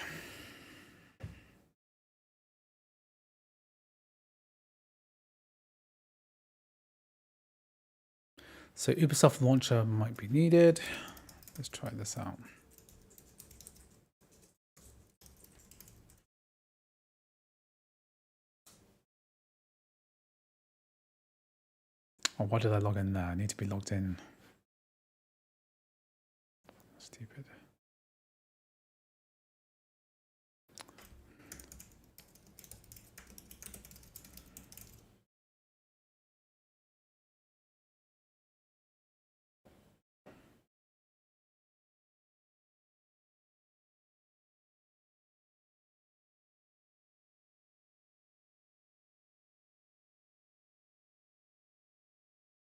So Ubisoft launcher might be needed. Let's try this out. Oh, why did I log in there? I need to be logged in. Stupid.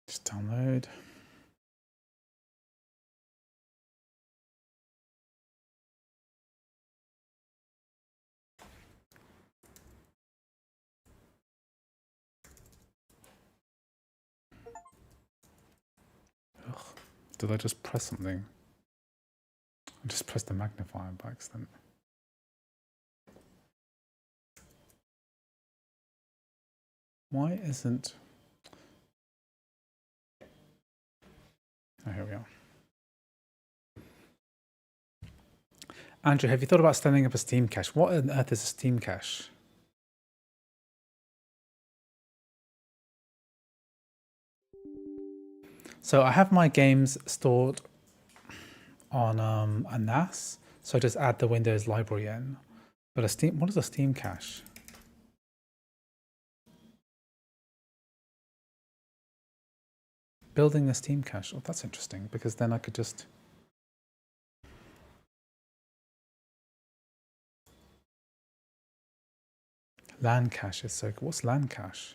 Just download. Ugh. Did I just press something? I just pressed the magnifier by accident. Why isn't... Oh, here we are. Andrew, have you thought about standing up a Steam cache? What on earth is a Steam cache? So I have my games stored on a NAS, so I just add the Windows library in. But a Steam, what is a Steam cache? Building a Steam cache. Oh, that's interesting, because then I could just... LAN cache is so cool. What's LAN cache?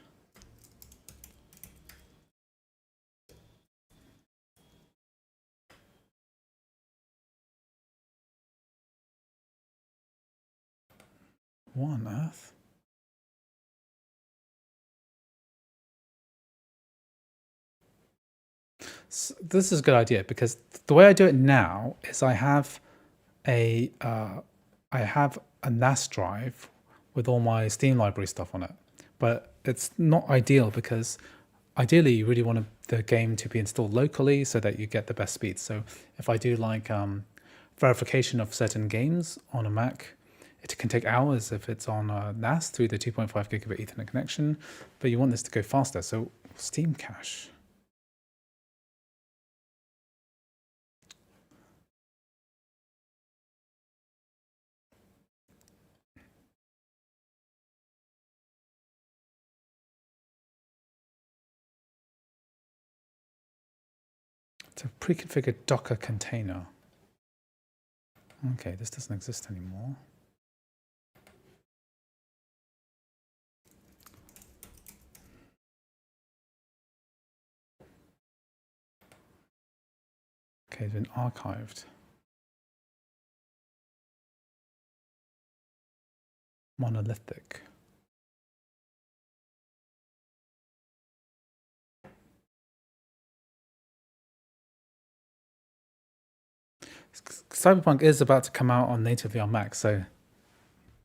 What on earth? So this is a good idea, because the way I do it now is I have a NAS drive with all my Steam library stuff on it, but it's not ideal because ideally you really want the game to be installed locally so that you get the best speed. So if I do like verification of certain games on a Mac, it can take hours if it's on a NAS through the 2.5 gigabit Ethernet connection, but you want this to go faster. So Steam cache. It's a pre-configured Docker container. Okay, this doesn't exist anymore. Okay, it's been archived. Monolithic. Cyberpunk is about to come out on natively on Mac, so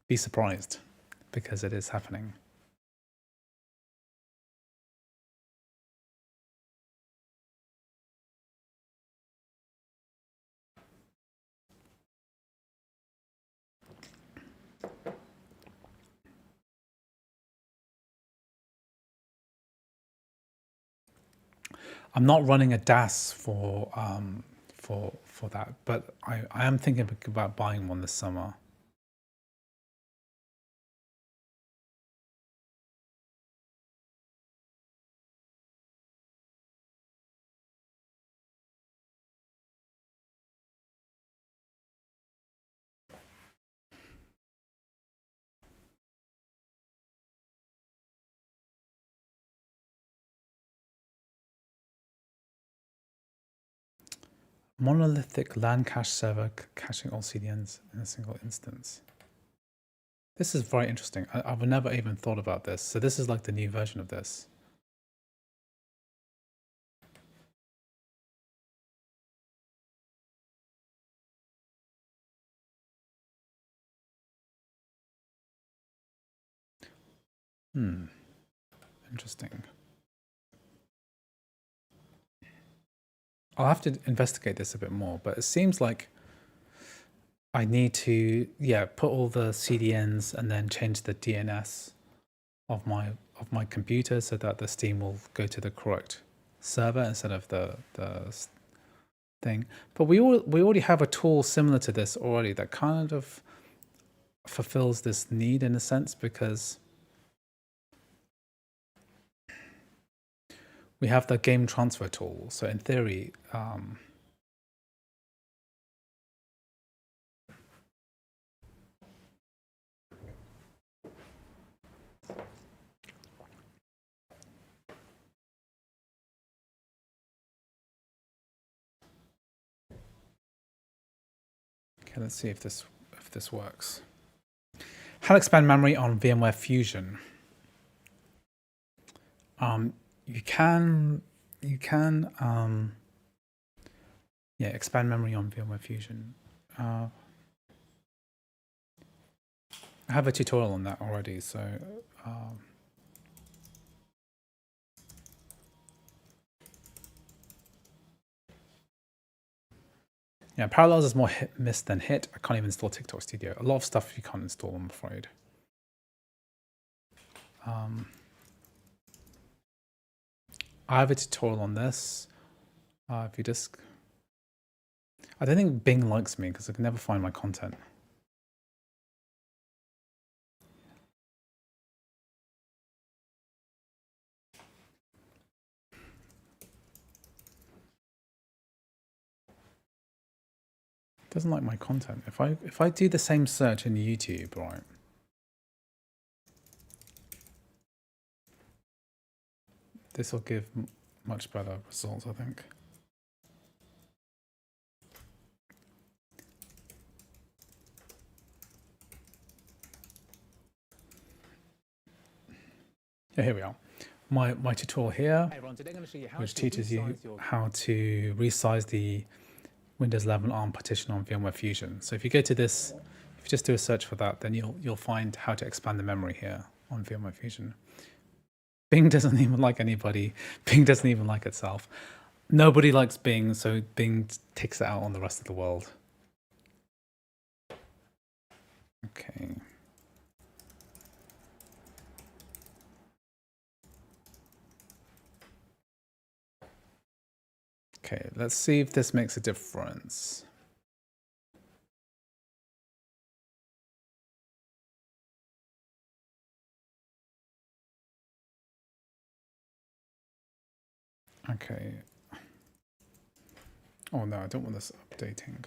be surprised because it is happening. I'm not running a DAS for that, but I am thinking about buying one this summer. Monolithic LAN cache server caching all CDNs in a single instance. This is very interesting. I've never even thought about this. So this is like the new version of this. Interesting. I'll have to investigate this a bit more, but it seems like I need to, put all the CDNs and then change the DNS of my computer so that the Steam will go to the correct server instead of the thing. But we already have a tool similar to this already that kind of fulfills this need in a sense, because we have the game transfer tool. So in theory, okay, let's see if this works. How to expand memory on VMware Fusion. You can expand memory on VMware Fusion. I have a tutorial on that already, so yeah, Parallels is more miss than hit. I can't even install TikTok Studio. A lot of stuff you can't install, I'm afraid. I have a tutorial on this. If you just, I don't think Bing likes me because I can never find my content. It doesn't like my content. If I do the same search in YouTube, right? This will give much better results, I think. Yeah, here we are. My tutorial here, which teaches you how to resize the Windows 11 ARM partition on VMware Fusion. So if you go to this, if you just do a search for that, then you'll find how to expand the memory here on VMware Fusion. Bing doesn't even like anybody. Bing doesn't even like itself. Nobody likes Bing, so Bing takes it out on the rest of the world. Okay. Okay, let's see if this makes a difference. Okay. Oh no, I don't want this updating.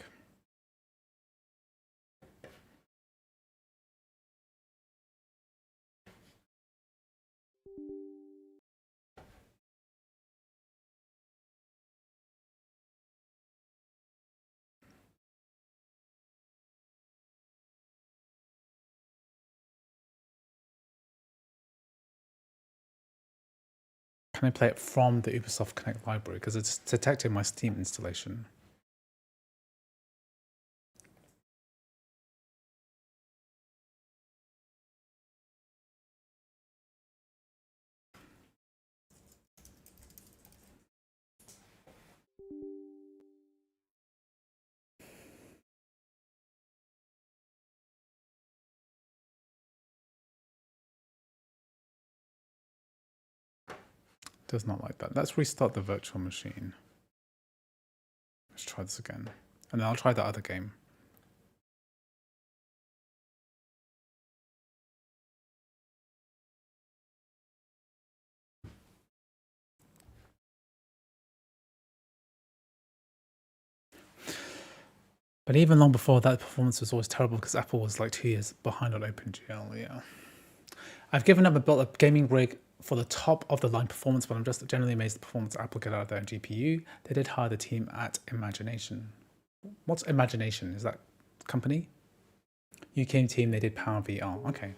Can I play it from the Ubisoft Connect library? Because it's detecting my Steam installation. Does not like that. Let's restart the virtual machine. Let's try this again. And then I'll try the other game. But even long before that, the performance was always terrible because Apple was like 2 years behind on OpenGL, yeah. I've given up a gaming rig for the top of the line performance, but I'm just generally amazed at the performance Apple get out of their GPU. They did hire the team at Imagination. What's Imagination? Is that company? UK team, they did Power VR. Okay.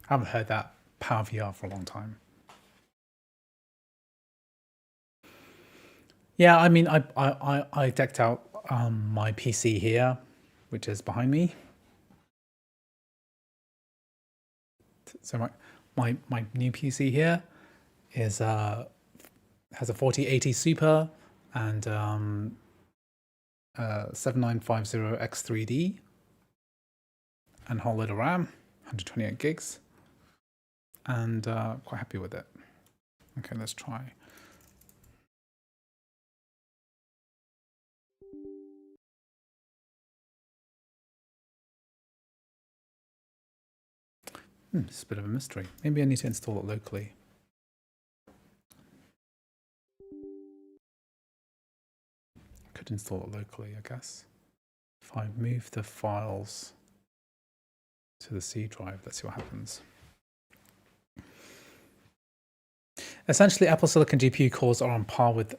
I haven't heard that Power VR for a long time. Yeah, I mean, I decked out my PC here, which is behind me. So my new PC here is has a 4080 Super and 7950X3D and a whole load of RAM, 128 gigs, and quite happy with it. Okay, let's try. It's a bit of a mystery. Maybe I need to install it locally. Could install it locally, I guess. If I move the files to the C drive, let's see what happens. Essentially, Apple Silicon GPU cores are on par with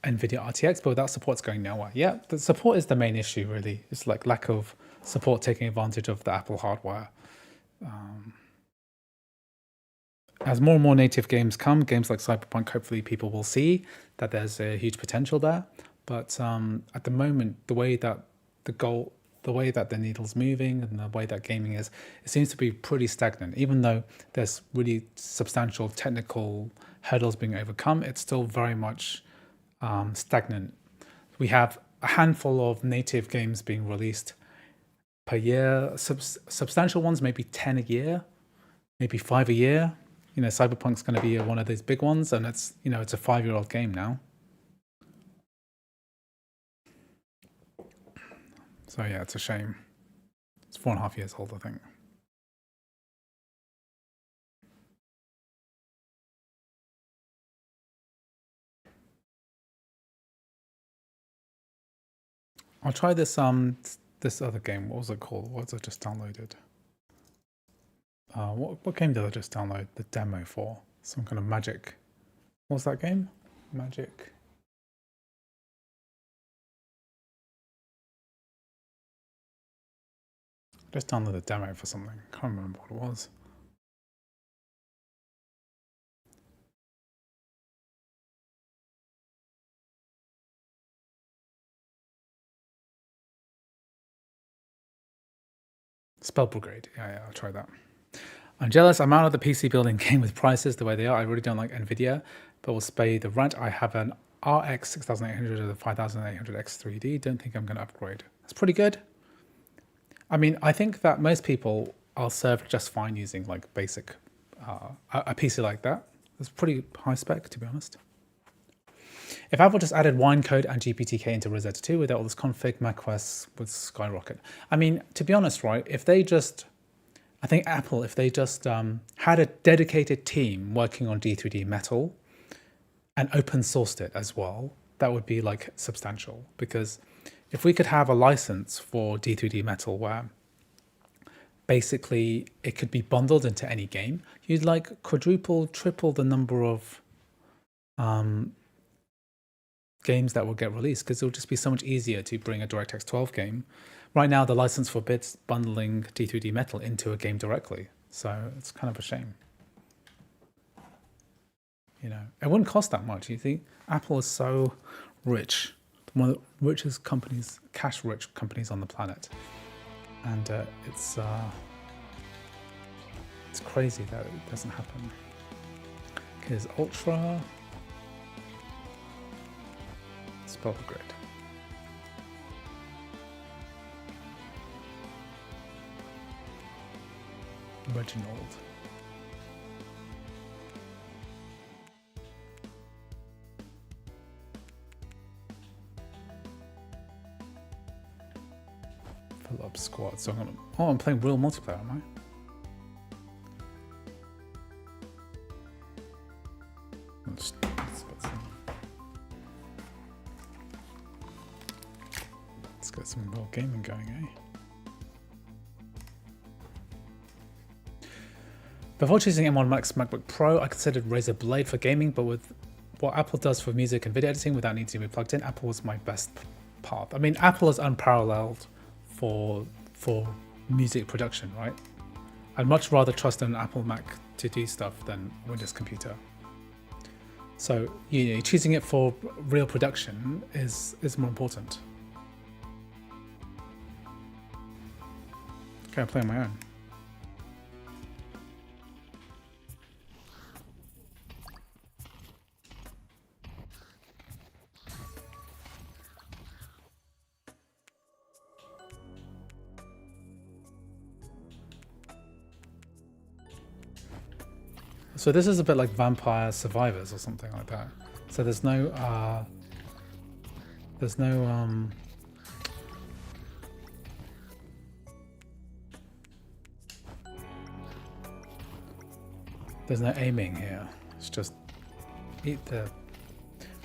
NVIDIA RTX, but without support, it's going nowhere. Yeah, the support is the main issue, really. It's like lack of support taking advantage of the Apple hardware. As more and more native games come, games like Cyberpunk, hopefully people will see that there's a huge potential there. But at the moment, the way that the needle's moving and the way that gaming is, it seems to be pretty stagnant. Even though there's really substantial technical hurdles being overcome, it's still very much stagnant. We have a handful of native games being released per year, substantial ones, maybe 10 a year, maybe 5 a year. You know, Cyberpunk's going to be one of those big ones, and it's, you know, it's a 5-year-old game now. So yeah, it's a shame. It's 4.5 years old, I think. I'll try this this other game. What was it called? What was I just downloaded? What game did I just download the demo for? Some kind of Magic. What was that game? Magic. Just download the demo for something. Can't remember what it was. Spell Brigade. Yeah, I'll try that. I'm jealous. I'm out of the PC building game with prices the way they are. I really don't like NVIDIA, but will spare the rent. I have an RX 6800 or the 5800 X3D. Don't think I'm going to upgrade. That's pretty good. I mean, I think that most people are served just fine using like basic, a PC like that. It's pretty high spec, to be honest. If Apple just added wine code and GPTK into Rosetta 2 without all this config, macOS would skyrocket. I mean, to be honest, right, if they just, I think Apple, if they just had a dedicated team working on D3D Metal and open sourced it as well, that would be like substantial. Because if we could have a license for D3D Metal where basically it could be bundled into any game, you'd like quadruple, triple the number of games that will get released, because it will just be so much easier to bring a DirectX 12 game. Right now, the license forbids bundling D3D Metal into a game directly, so it's kind of a shame. You know, it wouldn't cost that much. You think Apple is so rich, one of the richest companies, cash-rich companies on the planet, and it's crazy that it doesn't happen. Because Ultra. Spell Grid. Reginald. Fill up squad. So I'm playing real multiplayer, am I? Let's get some real gaming going, eh? Before choosing M1 Max MacBook Pro, I considered Razer Blade for gaming, but with what Apple does for music and video editing without needing to be plugged in, Apple was my best path. I mean, Apple is unparalleled for music production, right? I'd much rather trust an Apple Mac to do stuff than Windows computer. So choosing it for real production is more important. Okay, I'm playing my own. So this is a bit like Vampire Survivors or something like that. So there's no aiming here. It's just eat the,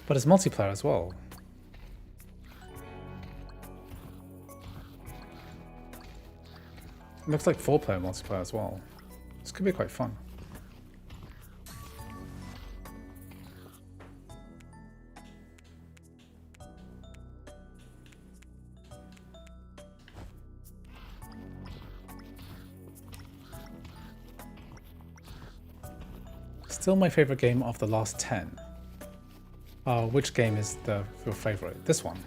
but it's multiplayer as well. It looks like 4-player multiplayer as well. This could be quite fun. Still my favorite game of the last 10. Which game is your favorite? This one.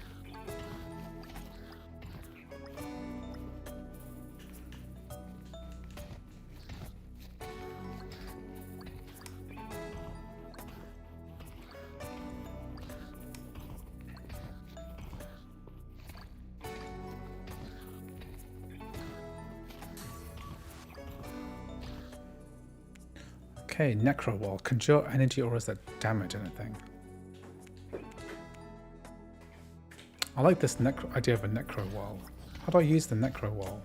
Okay, Necro Wall. Conjure energy auras that damage anything. I like this idea of a Necro Wall. How do I use the Necro Wall?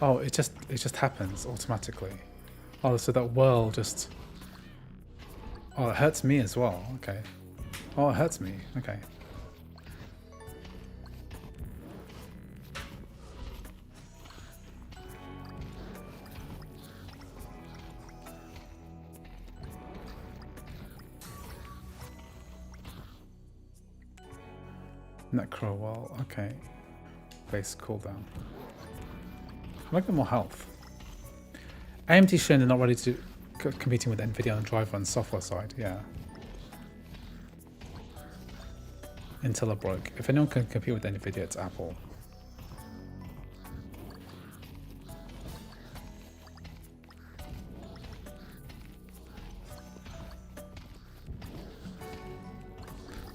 Oh, it just happens automatically. Oh, so that whirl just... Oh, it hurts me as well. Okay. Oh, it hurts me. Okay. Necro Wall, okay. Base cooldown. I like more health. AMD showing they're not ready to competing with Nvidia on the driver and software side, yeah. Intel are broke. If anyone can compete with Nvidia, it's Apple.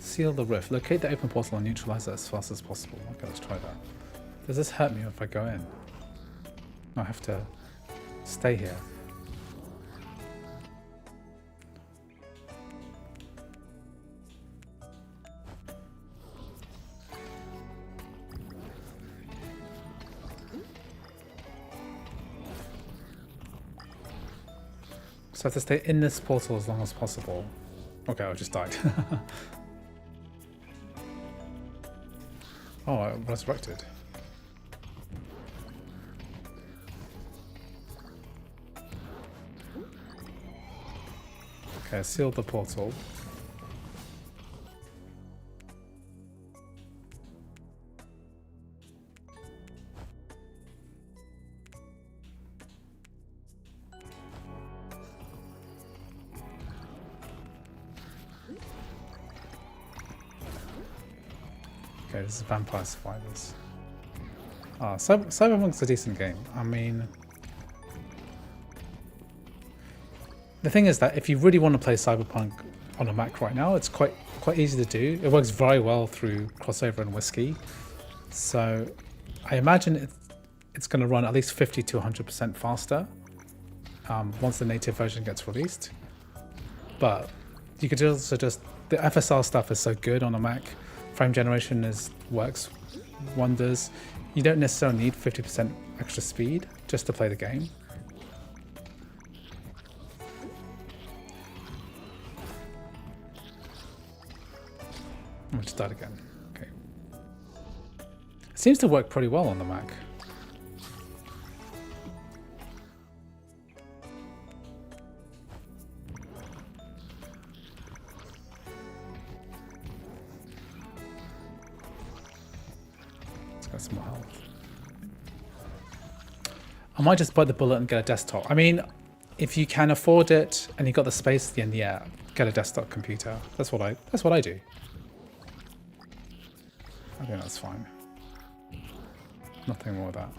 Seal the rift. Locate the open portal and neutralize it as fast as possible. Okay, let's try that. Does this hurt me if I go in? I have to stay here. So I have to stay in this portal as long as possible. Okay, I just died. Oh, I resurrected. Okay, I sealed the portal. Okay, this is Vampire Survivors. Cyberpunk's a decent game. I mean, the thing is that if you really want to play Cyberpunk on a Mac right now, it's quite easy to do. It works very well through Crossover and Whiskey. So I imagine it's going to run at least 50 to 100% faster once the native version gets released. But you could also just, the FSR stuff is so good on a Mac. Frame generation works wonders. You don't necessarily need 50% extra speed just to play the game. I'm going to start again. Okay. It seems to work pretty well on the Mac. get some more health. I might just bite the bullet and get a desktop. I mean, if you can afford it and you got the space, then yeah, get a desktop computer. That's what I do. I think that's fine. Nothing more with that.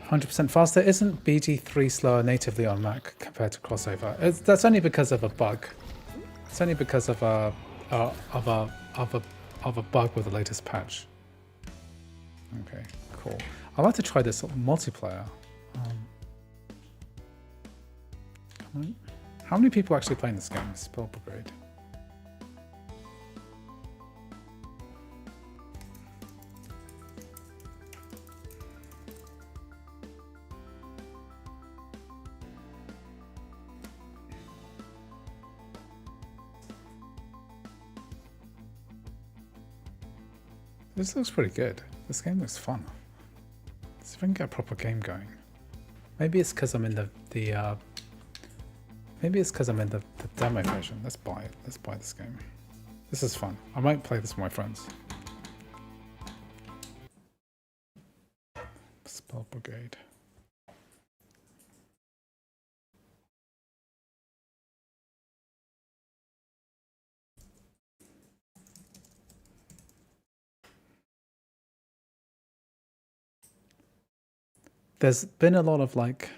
100% faster. Isn't BG3 slower natively on Mac compared to crossover? That's only because of a bug. It's only because of a bug with the latest patch. Okay, cool. I'd like to try this multiplayer. Come on. How many people are actually playing this game? Spell Brigade. This looks pretty good. This game looks fun. Let's see if I can get a proper game going. Maybe it's because I'm in the demo version. Let's buy it. Let's buy this game. This is fun. I might play this with my friends. Spell Brigade. There's been a lot of like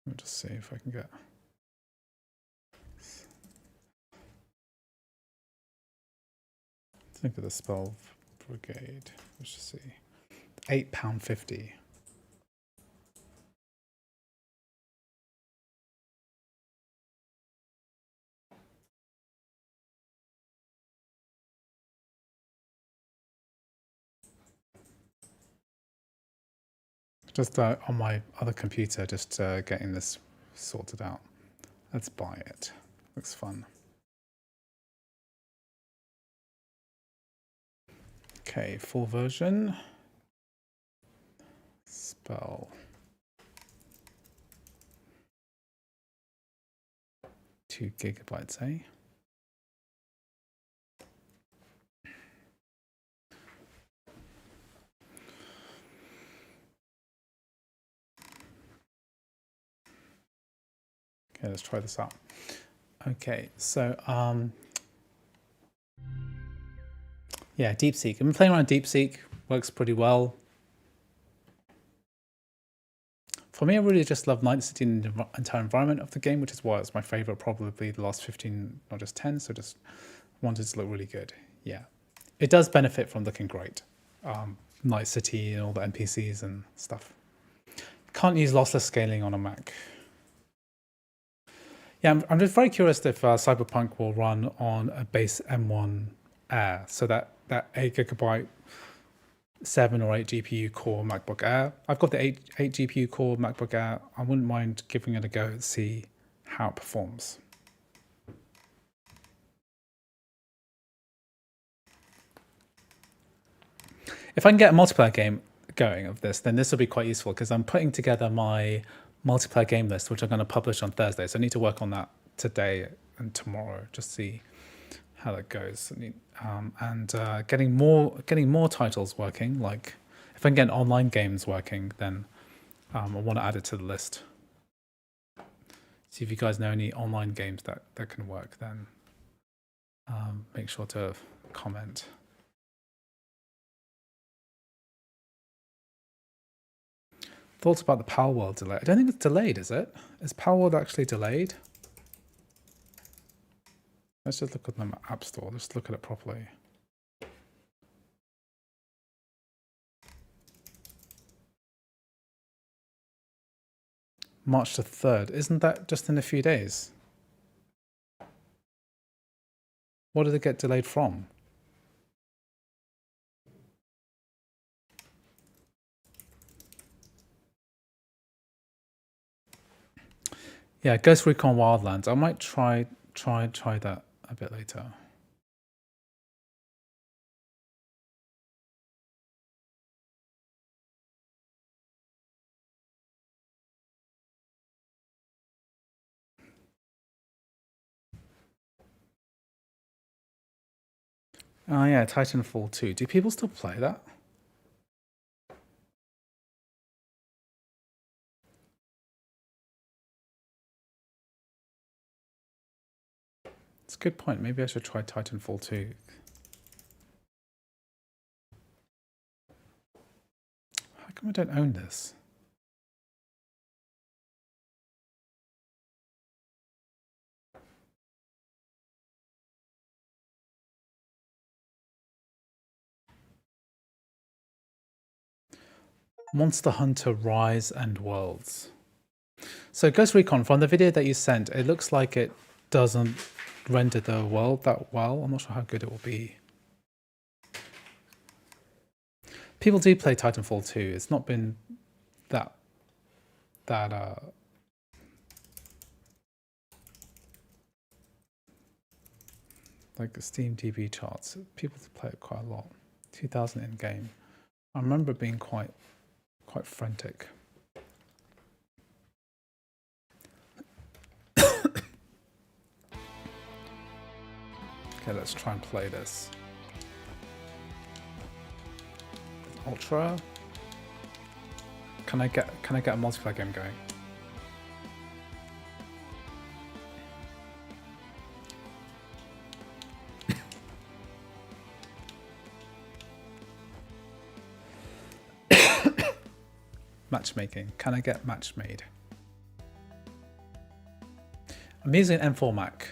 let me just see if I can get think of the Spell Brigade. Let's just see. £8.50. Just on my other computer, just getting this sorted out. Let's buy it. Looks fun. Okay, full version. Spell. 2 gigabytes, eh? Okay, let's try this out. Okay, so yeah, DeepSeek. I've been playing around DeepSeek. Works pretty well. For me, I really just love Night City and the entire environment of the game, which is why it's my favorite, probably the last 15, not just 10. So just wanted to look really good. Yeah, it does benefit from looking great. Night City and all the NPCs and stuff. Can't use lossless scaling on a Mac. Yeah, I'm just very curious if Cyberpunk will run on a base M1 Air, so that 8 gigabyte 7 or 8 GPU core MacBook Air. I've got the 8 GPU core MacBook Air. I wouldn't mind giving it a go and see how it performs. If I can get a multiplayer game going of this, then this will be quite useful because I'm putting together my multiplayer game list, which I'm going to publish on Thursday. So I need to work on that today and tomorrow, just see how that goes. Getting more titles working. Like if I can get online games working, then I want to add it to the list. See if you guys know any online games that can work. Then make sure to comment. Thoughts about the Palworld delay? I don't think it's delayed, is it? Is Palworld actually delayed? Let's just look at the App Store. Just look at it properly. March the 3rd. Isn't that just in a few days? What did it get delayed from? Yeah, Ghost Recon Wildlands. I might try that a bit later. Oh yeah, Titanfall 2. Do people still play that? It's a good point. Maybe I should try Titanfall 2. How come I don't own this? Monster Hunter Rise and Worlds. So Ghost Recon, from the video that you sent, it looks like it doesn't render the world that well. I'm not sure how good it will be. People do play Titanfall 2. It's not been that like the Steam DB charts. People play it quite a lot. 2000 in game. I remember being quite frantic. Okay, let's try and play this. Ultra. Can I get a multiplayer game going? Matchmaking. Can I get match made? I'm using an M4 Mac.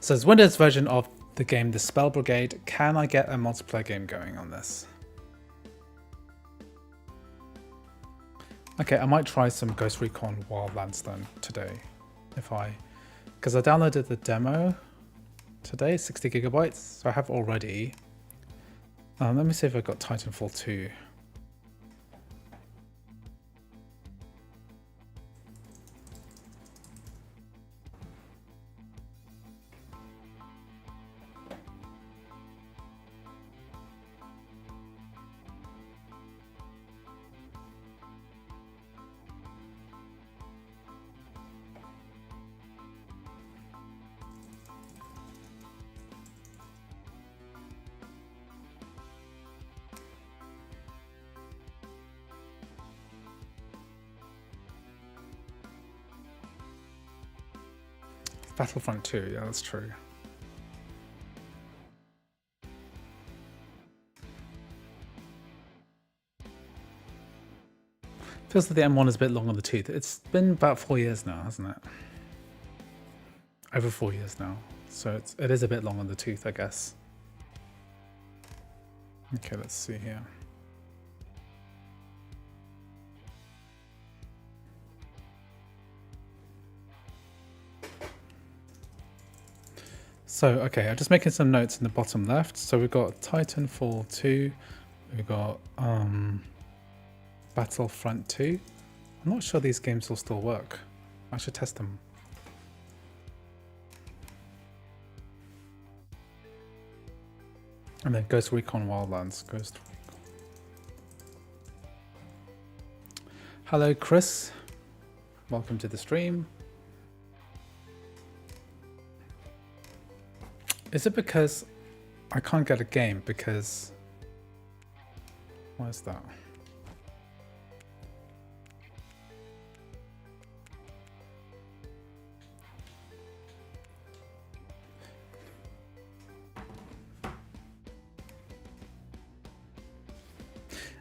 So it's Windows version of the game The Spell Brigade. Can I get a multiplayer game going on this? Okay, I might try some Ghost Recon Wildlands then today. Because I downloaded the demo today, 60 gigabytes. So I have already. Let me see if I got Titanfall 2. Battlefront 2, yeah, that's true. Feels like the M1 is a bit long on the tooth. It's been about 4 years now, hasn't it? Over 4 years now. So it is a bit long on the tooth, I guess. Okay, let's see here. So, okay, I'm just making some notes in the bottom left. So we've got Titanfall 2, we've got Battlefront 2. I'm not sure these games will still work. I should test them. And then Ghost Recon Wildlands. Ghost Recon. Hello, Chris. Welcome to the stream. Is it because I can't get a game because... Why is that?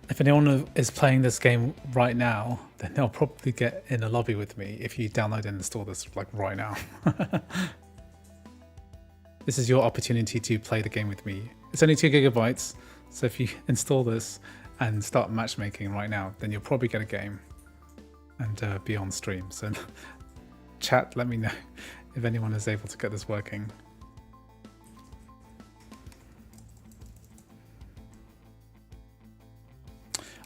If anyone is playing this game right now, then they'll probably get in a lobby with me if you download and install this like right now. This is your opportunity to play the game with me. It's only 2 gigabytes, so if you install this and start matchmaking right now, then you'll probably get a game and be on stream. So chat, let me know if anyone is able to get this working.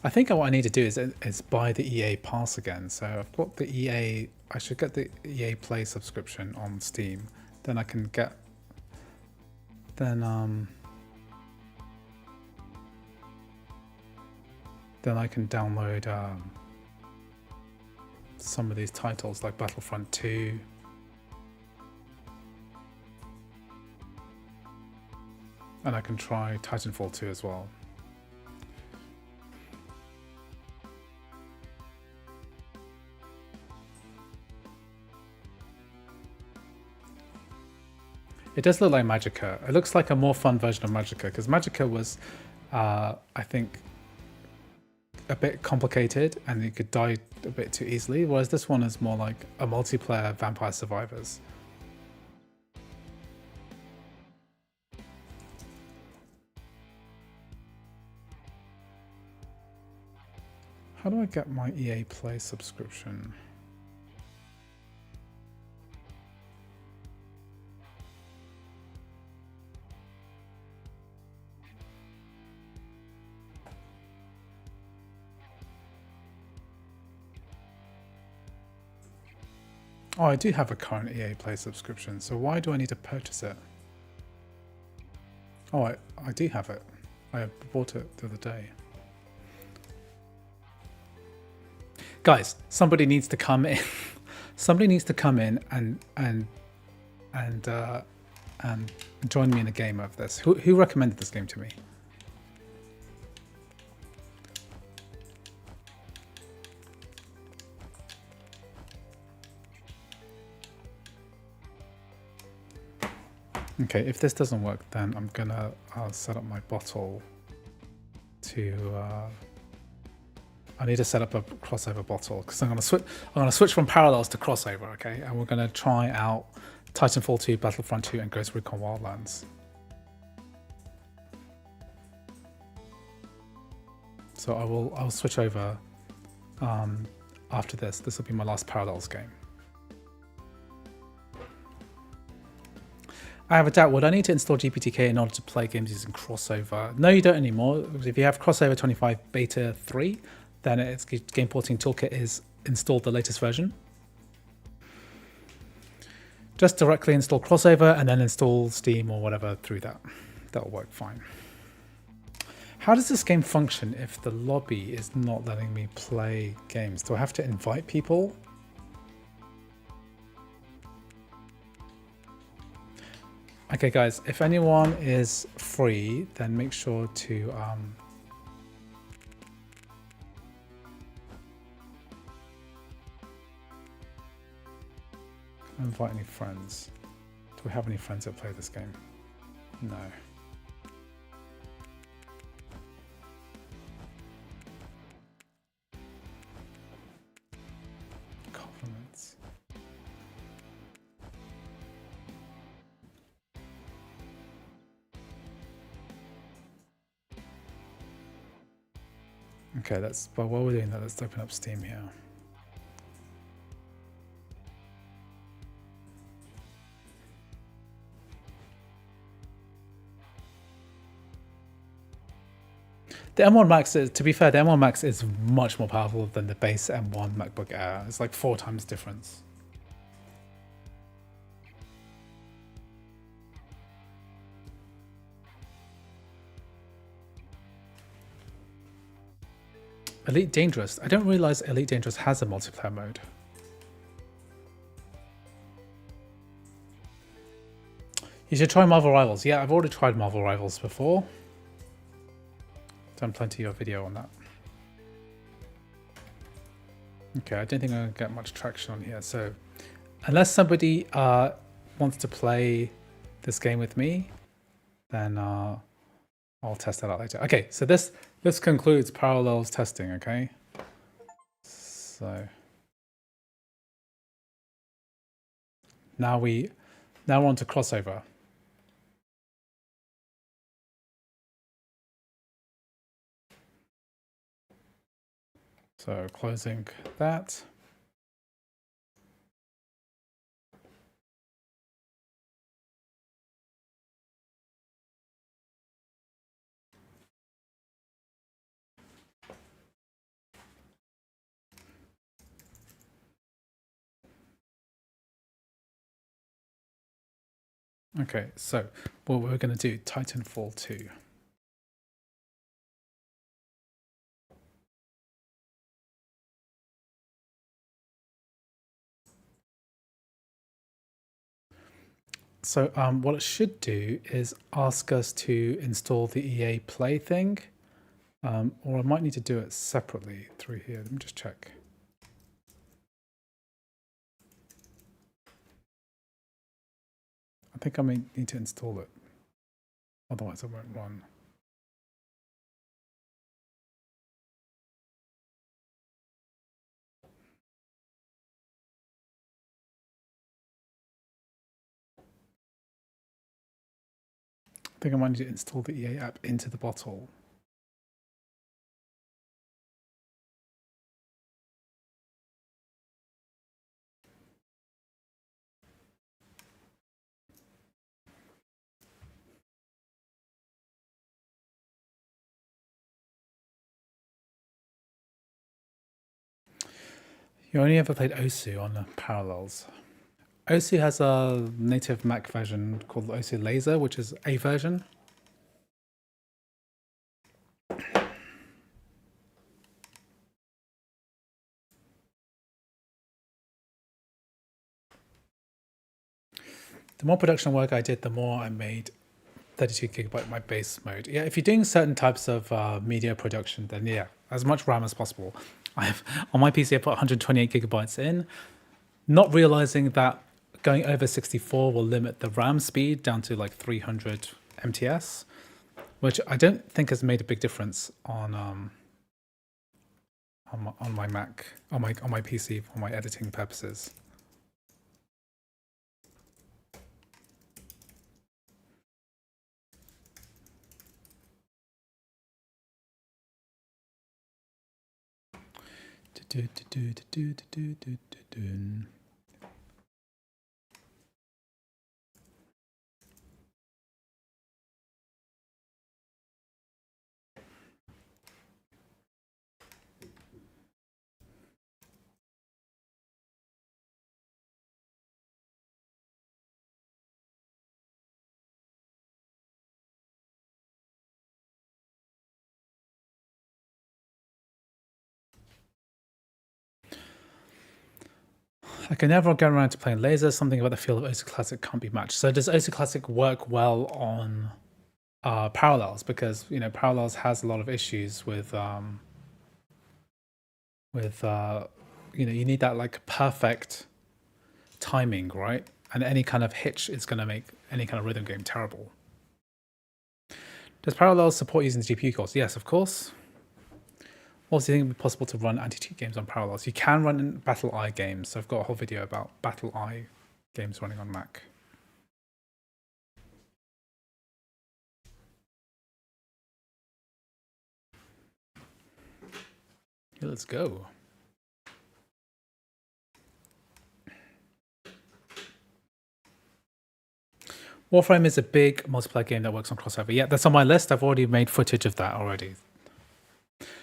I think what I need to do is buy the EA Pass again. So I've got the EA, I should get the EA Play subscription on Steam. Then I can get, then I can download some of these titles like Battlefront 2. And I can try Titanfall 2 as well. It does look like Magicka. It looks like a more fun version of Magicka, because Magicka was, I think, a bit complicated and you could die a bit too easily, whereas this one is more like a multiplayer Vampire Survivors. How do I get my EA Play subscription? Oh, I do have a current EA Play subscription, so why do I need to purchase it? Oh, I do have it. I bought it the other day. Guys, somebody needs to come in. Somebody needs to come in and join me in a game of this. Who recommended this game to me? Okay, if this doesn't work, then I'll set up my bottle to. I need to set up a crossover bottle because I'm gonna switch from Parallels to crossover. Okay, and we're gonna try out Titanfall 2, Battlefront 2, and Ghost Recon Wildlands. So I'll switch over after this. This will be my last Parallels game. I have a doubt. Would I need to install GPTK in order to play games using crossover? No, you don't anymore. If you have crossover 25 beta 3, then its game porting toolkit is installed the latest version. Just directly install crossover and then install Steam or whatever through that. That'll work fine. How does this game function if the lobby is not letting me play games? Do I have to invite people? Okay, guys, if anyone is free, then make sure to invite any friends. Do we have any friends that play this game? No. Compliments. Okay, but while we're doing that, let's open up Steam here. The M1 Max is, to be fair, the M1 Max is much more powerful than the base M1 MacBook Air. It's like 4 times difference. Elite Dangerous. I don't realize Elite Dangerous has a multiplayer mode. You should try Marvel Rivals. Yeah, I've already tried Marvel Rivals before. Done plenty of video on that. Okay, I don't think I'm going to get much traction on here. So unless somebody wants to play this game with me, then I'll test that out later. Okay, so this concludes Parallels testing, okay? So now we're on to crossover. So closing that. Okay, so what we're going to do, Titanfall 2. So what it should do is ask us to install the EA Play thing, or I might need to do it separately through here. Let me just check. I think I may need to install it, otherwise it won't run. I think I might need to install the EA app into the bottle. You only ever played Osu on the Parallels. Osu has a native Mac version called Osu Laser, which is a version. The more production work I did, the more I made 32 gigabyte my base mode. Yeah, if you're doing certain types of media production, then yeah, as much RAM as possible. I have on my PC I put 128 gigabytes in, not realizing that going over 64 will limit the RAM speed down to like 300 MTS, which I don't think has made a big difference on my Mac, on my PC for my editing purposes. I can never get around to playing Laser. Something about the feel of Osu Classic can't be matched. So does Osu Classic work well on Parallels? Because you know Parallels has a lot of issues with you know, you need that like perfect timing, right? And any kind of hitch is going to make any kind of rhythm game terrible. Does Parallels support using the GPU cores? Yes, of course. Also, do you think it would be possible to run anti-cheat games on Parallels? You can run Battle-I games. So I've got a whole video about Battle-I games running on Mac. Yeah, let's go. Warframe is a big multiplayer game that works on crossover. Yeah, that's on my list. I've already made footage of that already.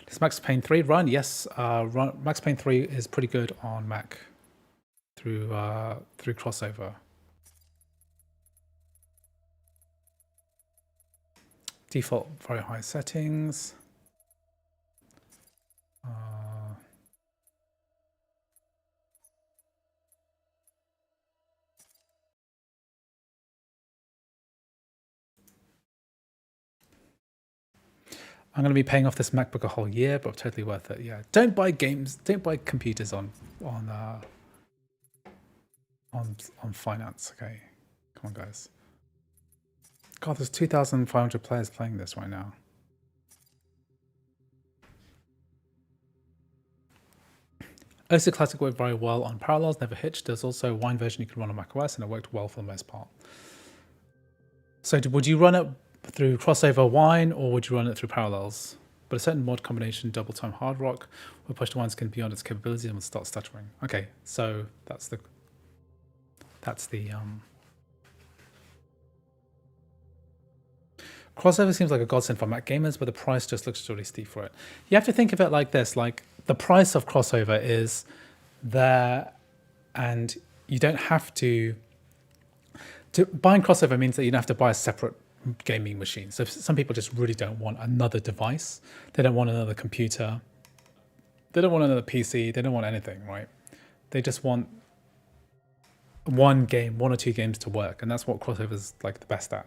Does Max Payne 3 run? Yes, Max Payne 3 is pretty good on Mac through crossover. Default very high settings. I'm going to be paying off this MacBook a whole year, but totally worth it. Yeah, don't buy games, don't buy computers on finance. Okay, come on, guys. God, there's 2,500 players playing this right now. Osu Classic worked very well on Parallels, never hitched. There's also a Wine version you can run on macOS, and it worked well for the most part. So would you run it through crossover Wine, or would you run it through Parallels? But a certain mod combination, double time hard rock, will push the Wine skin beyond its capabilities and will start stuttering. Okay, so that's the crossover seems like a godsend for Mac gamers, but the price just looks really steep for it. You have to think of it like this: like the price of crossover is there, and you don't have to. Buying crossover means that you don't have to buy a separate gaming machine. So some people just really don't want another device. They don't want another computer. They don't want another PC. They don't want anything, right? They just want one game, one or two games to work, and that's what crossover's like the best at.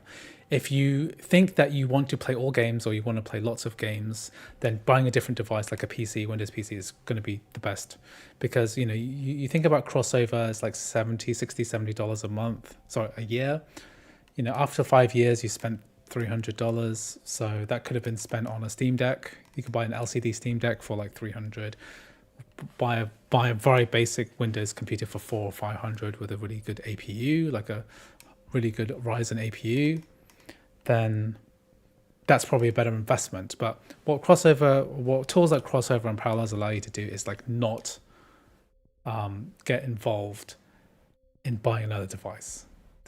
If you think that you want to play all games or you want to play lots of games, then buying a different device like a PC, Windows PC is going to be the best, because you think about crossover as like 70, 60, $70 a month, sorry, a year. After 5 years you spent $300, so that could have been spent on a Steam Deck. You could buy an LCD Steam Deck for like 300, buy a very basic Windows computer for 400 or 500 with a really good APU, like a really good Ryzen APU, then that's probably a better investment. But what tools like Crossover and Parallels allow you to do is like not get involved in buying another device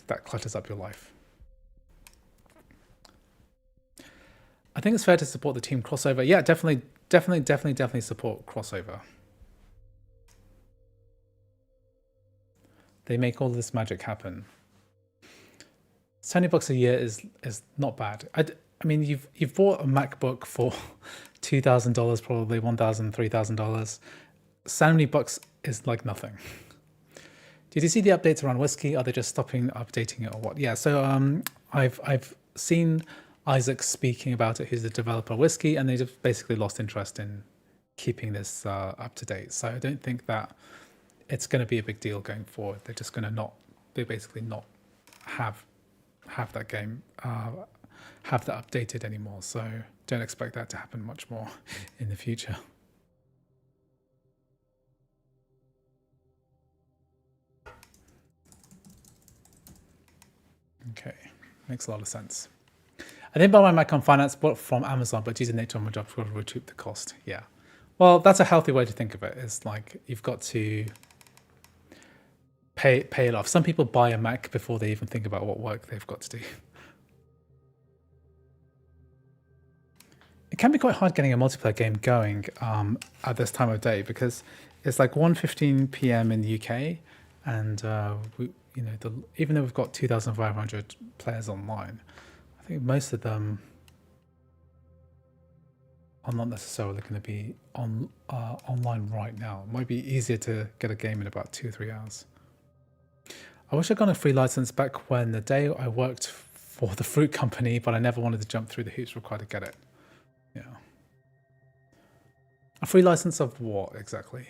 that clutters up your life. I think it's fair to support the team Crossover. Yeah, definitely support Crossover. They make all this magic happen. $70 a year is not bad. I mean, you've bought a MacBook for $2,000, probably $1,000, $3,000. $70 is like nothing. Did you see the updates around Whiskey? Are they just stopping updating it or what? Yeah. So I've seen Isaac speaking about it, who's the developer of Whiskey, and they just basically lost interest in keeping this up to date. So I don't think that it's going to be a big deal going forward. They're just going to basically not have that game, have that updated anymore. So don't expect that to happen much more in the future. Okay, makes a lot of sense. I didn't buy my Mac on finance, bought from Amazon, but due to the nature of my job, I've got to recoup the cost. Yeah. Well, that's a healthy way to think of it. It's like you've got to pay it off. Some people buy a Mac before they even think about what work they've got to do. It can be quite hard getting a multiplayer game going at this time of day, because it's like 1:15 p.m. in the UK, and even though we've got 2,500 players online, I think most of them are not necessarily going to be online right now. It might be easier to get a game in about 2 or 3 hours. I wish I'd gotten a free license back when the day I worked for the fruit company, but I never wanted to jump through the hoops required to get it. Yeah. A free license of what exactly?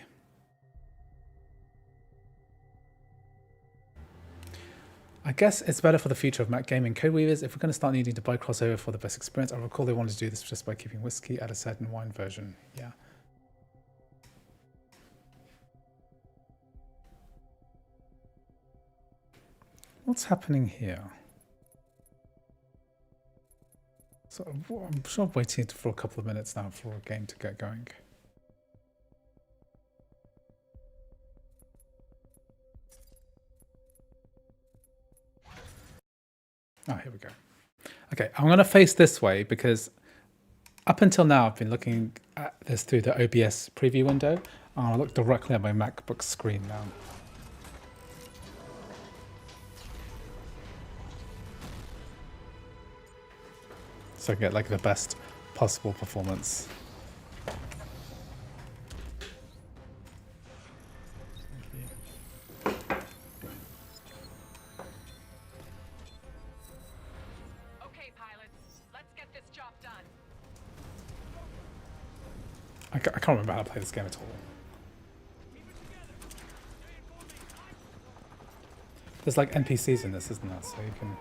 I guess it's better for the future of Mac gaming. Code Weavers, if we're going to start needing to buy Crossover for the best experience, I recall they wanted to do this just by keeping Whiskey at a certain wine version. Yeah. What's happening here? So I'm sure I've waited for a couple of minutes now for a game to get going. Oh, here we go. Okay, I'm going to face this way because up until now I've been looking at this through the OBS preview window. I'll look directly at my MacBook screen now. So I get like the best possible performance. Okay, pilots, let's get this job done. I can't remember how to play this game at all. There's like NPCs in this, isn't there? So you can...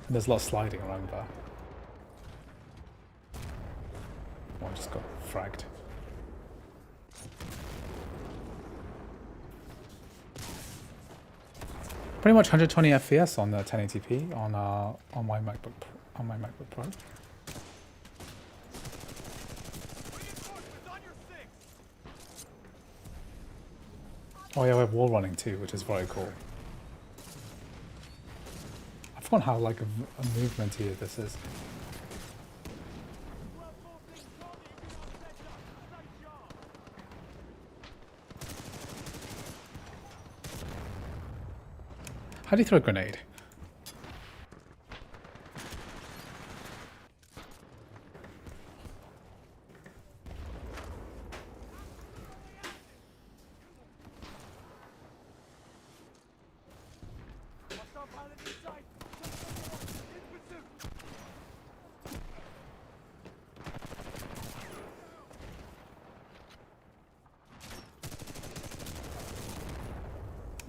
There's a lot of sliding around there. Oh, I just got fragged. Pretty much 120 FPS on the 1080p on my MacBook Pro. Oh yeah, we have wall running too, which is very cool. I forgot how like a movementy this is. How do you throw a grenade?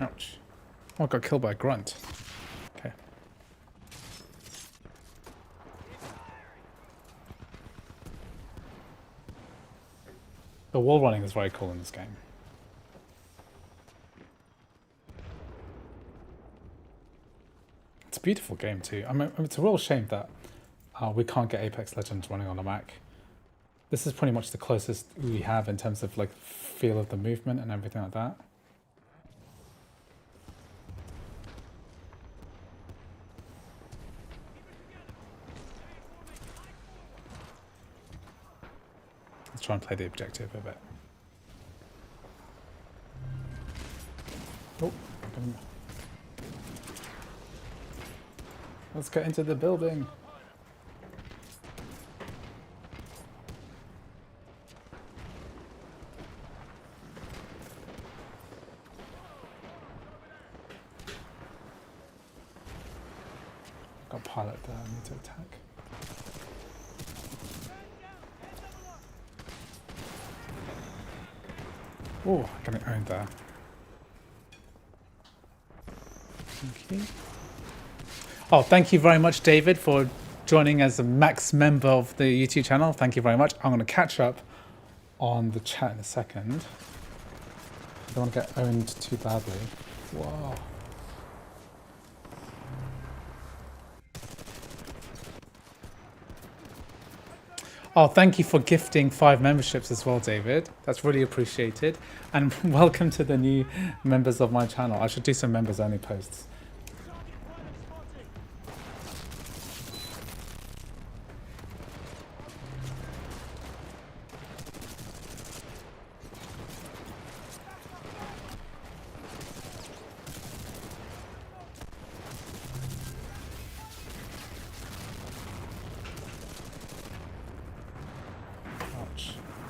Ouch. Oh, I got killed by a grunt. Okay. The wall running is very cool in this game. It's a beautiful game too. I mean, it's a real shame that we can't get Apex Legends running on a Mac. This is pretty much the closest we have in terms of like feel of the movement and everything like that. Let's try and play the objective a bit. Oh, let's get into the building. Got a pilot there, I need to attack. Oh, getting owned there. Thank you. Oh, thank you very much, David, for joining as a Max member of the YouTube channel. Thank you very much. I'm going to catch up on the chat in a second. I don't want to get owned too badly. Whoa. Oh, thank you for gifting 5 memberships as well, David. That's really appreciated. And welcome to the new members of my channel. I should do some members only posts.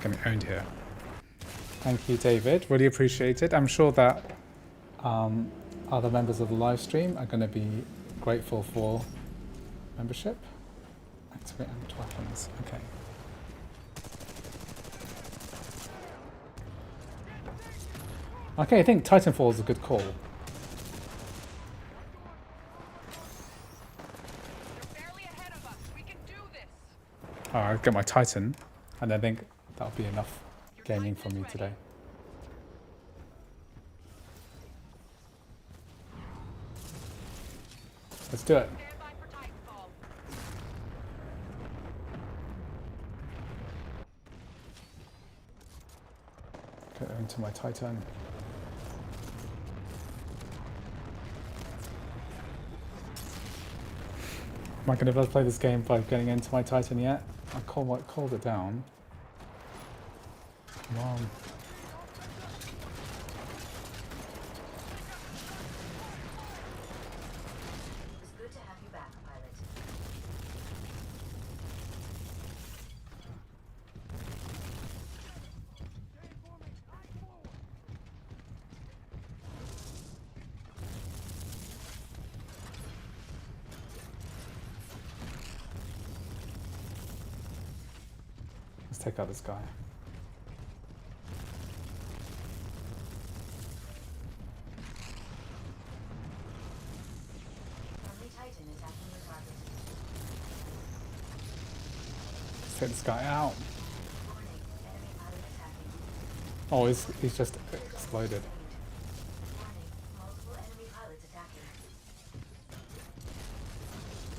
Getting owned here. Thank you, David. Really appreciate it. I'm sure that other members of the live stream are going to be grateful for membership. Activate amped weapons. Okay. Okay, I think Titanfall is a good call. You're barely ahead of us. We can do this. I'll get my Titan, and I think that'll be enough gaming for me today. Let's do it. Stand by for Titanfall. Get into my Titan. Am I going to be able to play this game by getting into my Titan yet? I called it down. Come on. It's good to have you back, pilot. Let's take out this guy. Titan attacking your target. Let's take this guy out. Warning, enemy pilot attacking. Oh, he's just exploded. Warning, multiple enemy pilots attacking.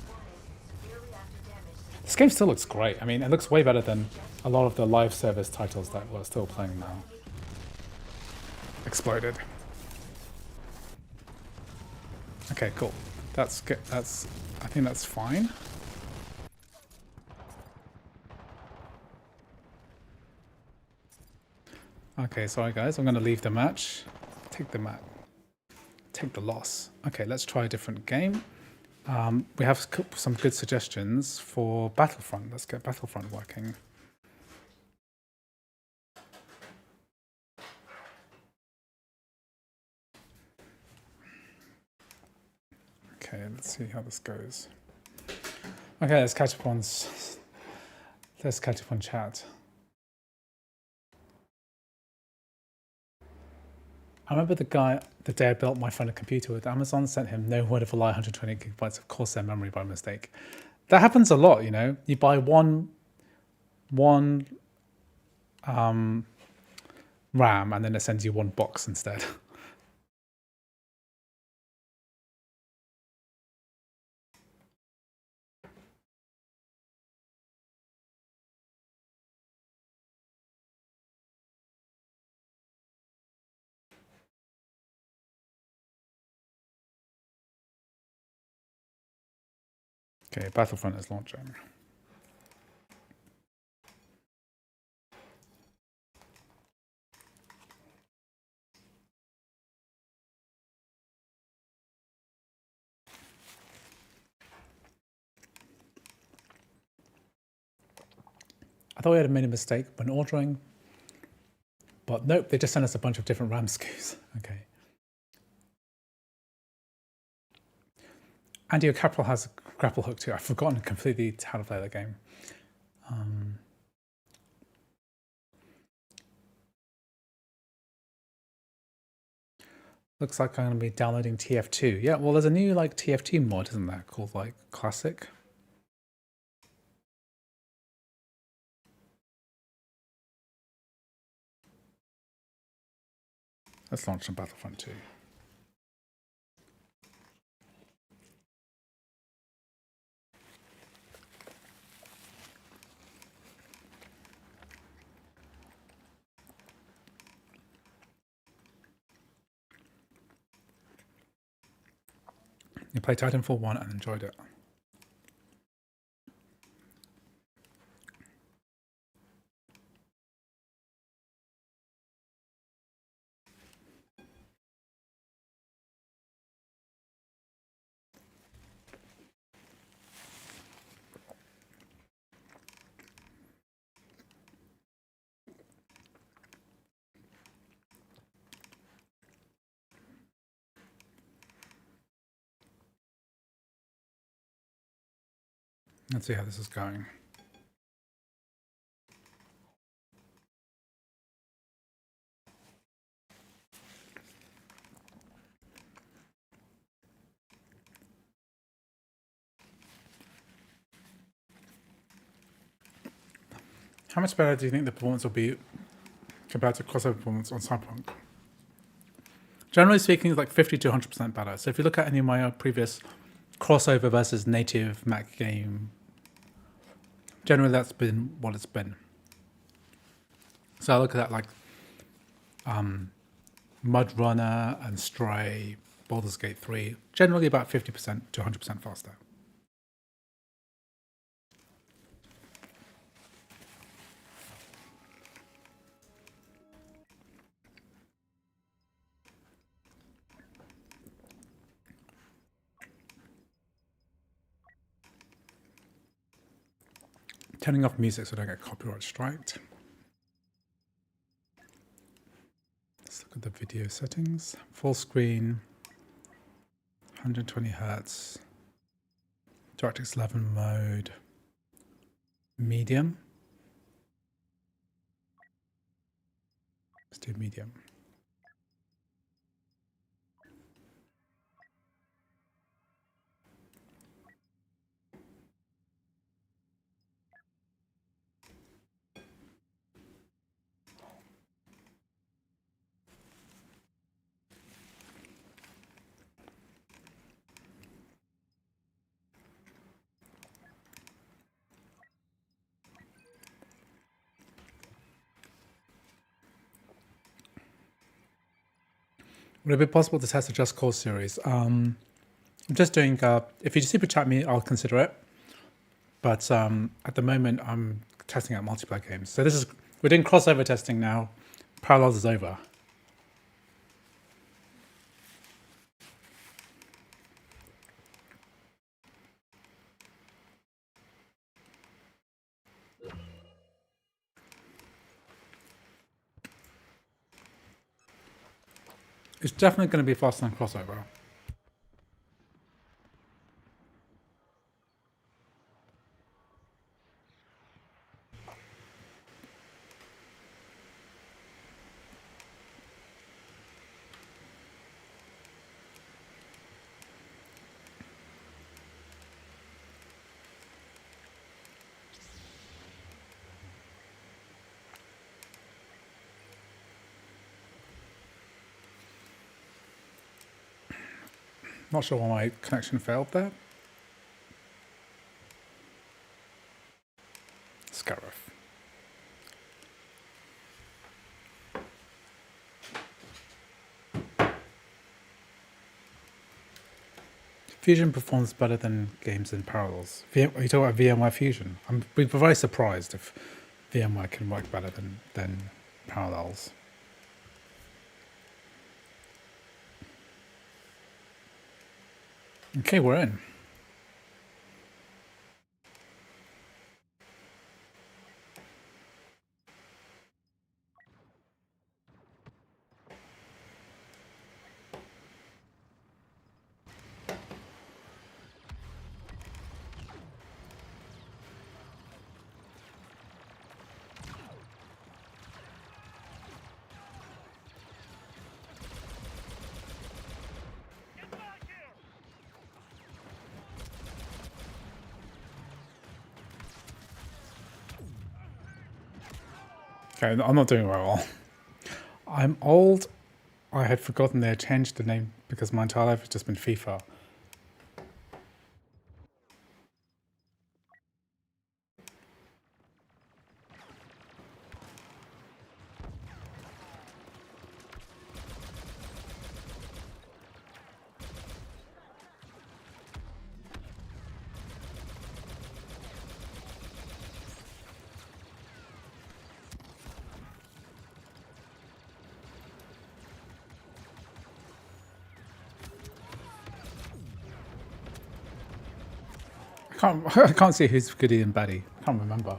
Warning, severe reactor damage. This game still looks great. I mean, it looks way better than a lot of the live service titles that we're still playing now. Exploded. Okay, cool. That's good. I think that's fine. Okay, sorry guys, I'm going to leave the match. Take the loss. Okay, let's try a different game. We have some good suggestions for Battlefront. Let's get Battlefront working. Okay, let's see how this goes. Okay, let's catch up on chat. I remember the day I built my friend a computer with Amazon, sent him no word of a lie 120 gigabytes of Corsair memory by mistake. That happens a lot, you know. You buy one RAM and then it sends you one box instead. Okay, Battlefront is launching. I thought we had made a mistake when ordering, but nope, they just sent us a bunch of different RAM SKUs. Okay. Andy O'Capril has a grapple hook too. I've forgotten completely how to play that game. Looks like I'm going to be downloading TF2. Yeah, well, there's a new like TF2 mod, isn't there, called like Classic? Let's launch some Battlefront 2. You played Titanfall 1 and enjoyed it. Let's see how this is going. How much better do you think the performance will be compared to crossover performance on Cyberpunk? Generally speaking, it's like 50 to 100% better. So if you look at any of my previous crossover versus native Mac game, generally that's been what it's been. So I look at that like Mud Runner and Stray, Baldur's Gate 3, generally about 50% to 100% faster. Turning off music so I don't get copyright striked. Let's look at the video settings. Full screen, 120 Hertz, DirectX 11 mode, medium. Let's do medium. Would it be possible to test a Just Cause series? I'm just doing, if you super chat me, I'll consider it. But at the moment, I'm testing out multiplayer games. So we're doing crossover testing now. Parallels is over. It's definitely going to be faster than crossover. Not sure why my connection failed there. Scarif. Fusion performs better than games in Parallels. Are you talking about VMware Fusion? I'd be very surprised if VMware can work better than Parallels. Okay, we're in. Okay, I'm not doing very well. I'm old. I had forgotten they had changed the name because my entire life has just been FIFA. I can't see who's goodie and baddie. I can't remember.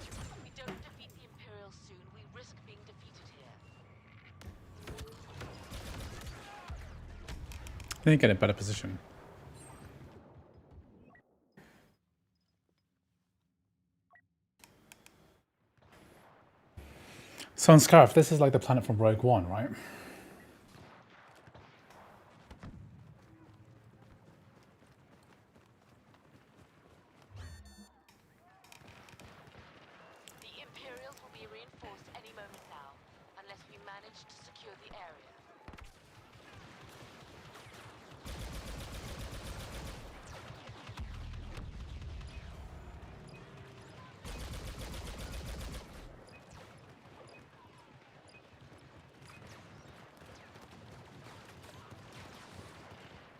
If we don't defeat the Imperials soon, we risk being defeated here. I need to get in a better position. So on Scarif, this is like the planet from Rogue One, right? The Imperials will be reinforced any moment now, unless we manage to secure the area.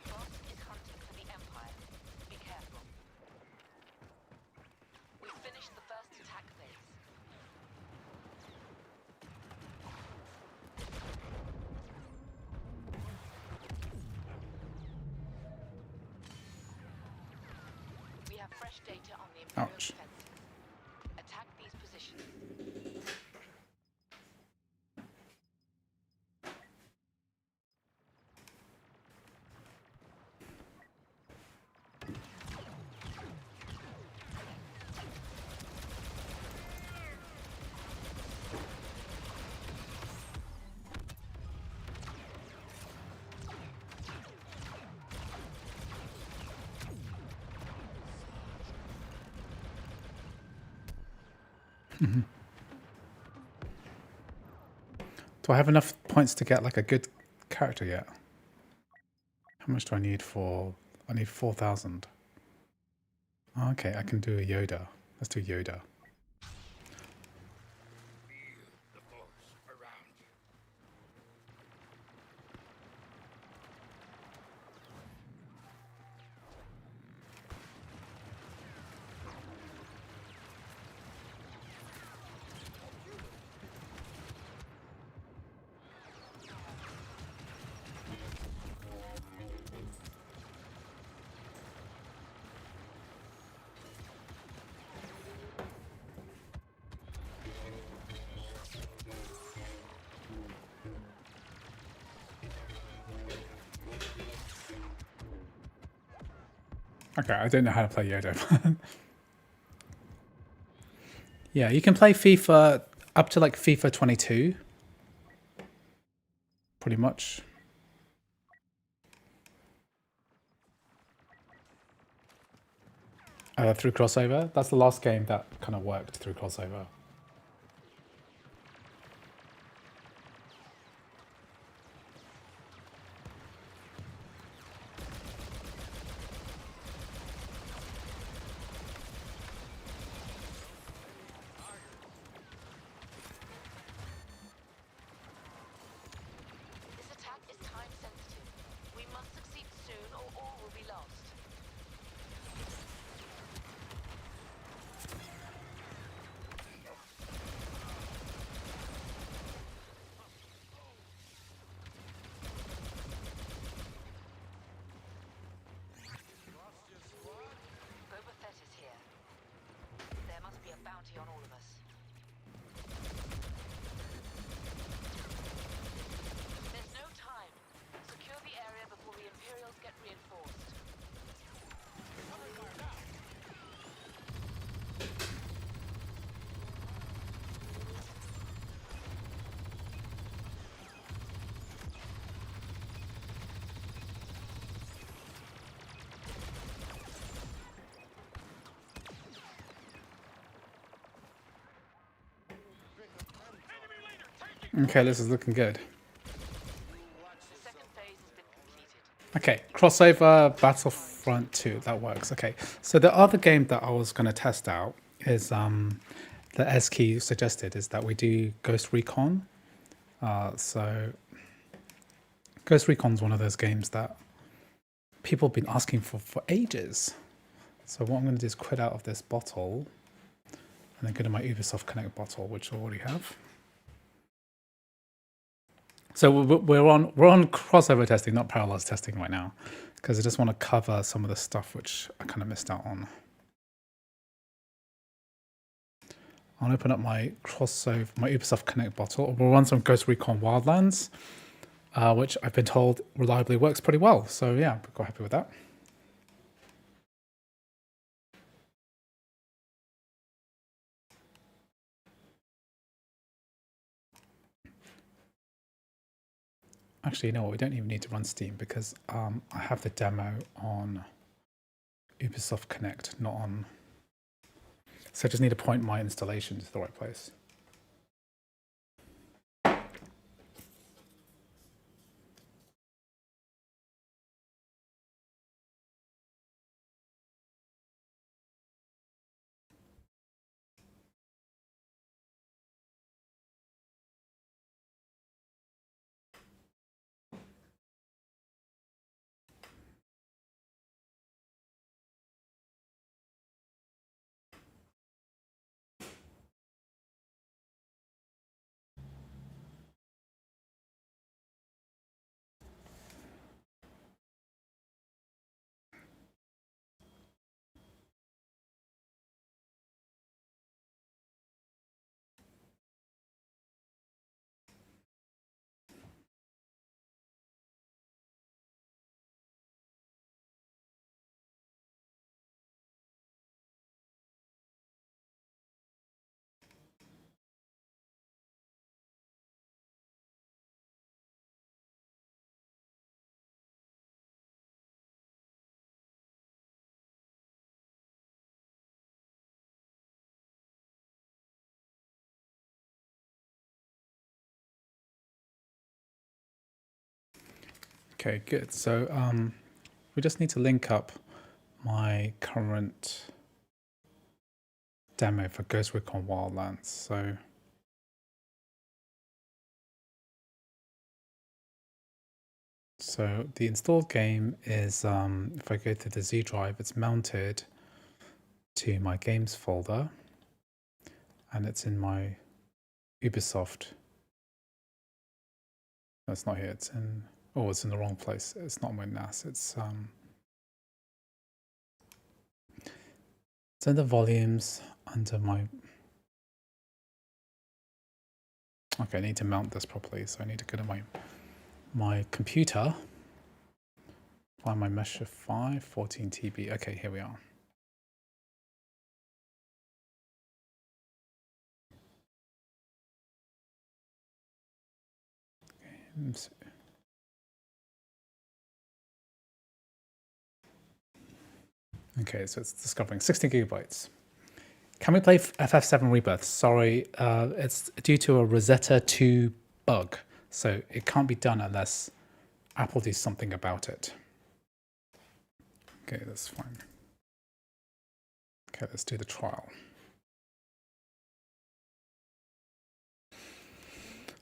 Boss is hunting for the Empire. Be careful. We finished the first attack phase. We have fresh data on the Imperial Ouch. defenses. Attack these positions. Do I have enough points to get like a good character yet? How much do I need for... I need 4,000. Okay, I can do a Yoda. Let's do Yoda. Okay, I don't know how to play Yoda. Yeah, you can play FIFA up to like FIFA 22. Pretty much. Through crossover. That's the last game that kind of worked through crossover. This attack is time sensitive. We must succeed soon or all will be lost. Boba Fett is here. There must be a bounty on all of us. There's no time. Secure the area before the Imperials get reinforced. Okay, this is looking good. The second phase has been completed. Okay, crossover Battlefront 2, that works. Okay, so the other game that I was going to test out is the S-Key suggested is that we do Ghost Recon. So Ghost Recon is one of those games that people have been asking for ages. So what I'm going to do is quit out of this bottle and then go to my Ubisoft Connect bottle, which I already have. So we're on crossover testing, not parallels testing right now, because I just want to cover some of the stuff which I kind of missed out on. I'll open up my Ubisoft Connect bottle. We'll run some Ghost Recon Wildlands, which I've been told reliably works pretty well. So yeah, we're quite happy with that. Actually, you know what? We don't even need to run Steam because I have the demo on Ubisoft Connect, not on. So I just need to point my installation to the right place. Okay, good. So we just need to link up my current demo for Ghost Recon Wildlands. So the installed game is, if I go to the Z drive, it's mounted to my games folder and it's in my Ubisoft. No, it's not here. It's in, oh, it's in the wrong place. It's not my NAS. It's under volumes, under my. Okay, I need to mount this properly, so I need to go to my computer. Find my Mesher 5, 14 TB. Okay, here we are. Okay, Okay, so it's discovering 60 gigabytes. Can we play FF7 Rebirth? Sorry, it's due to a Rosetta 2 bug, so it can't be done unless Apple does something about it. Okay, that's fine. Okay, let's do the trial.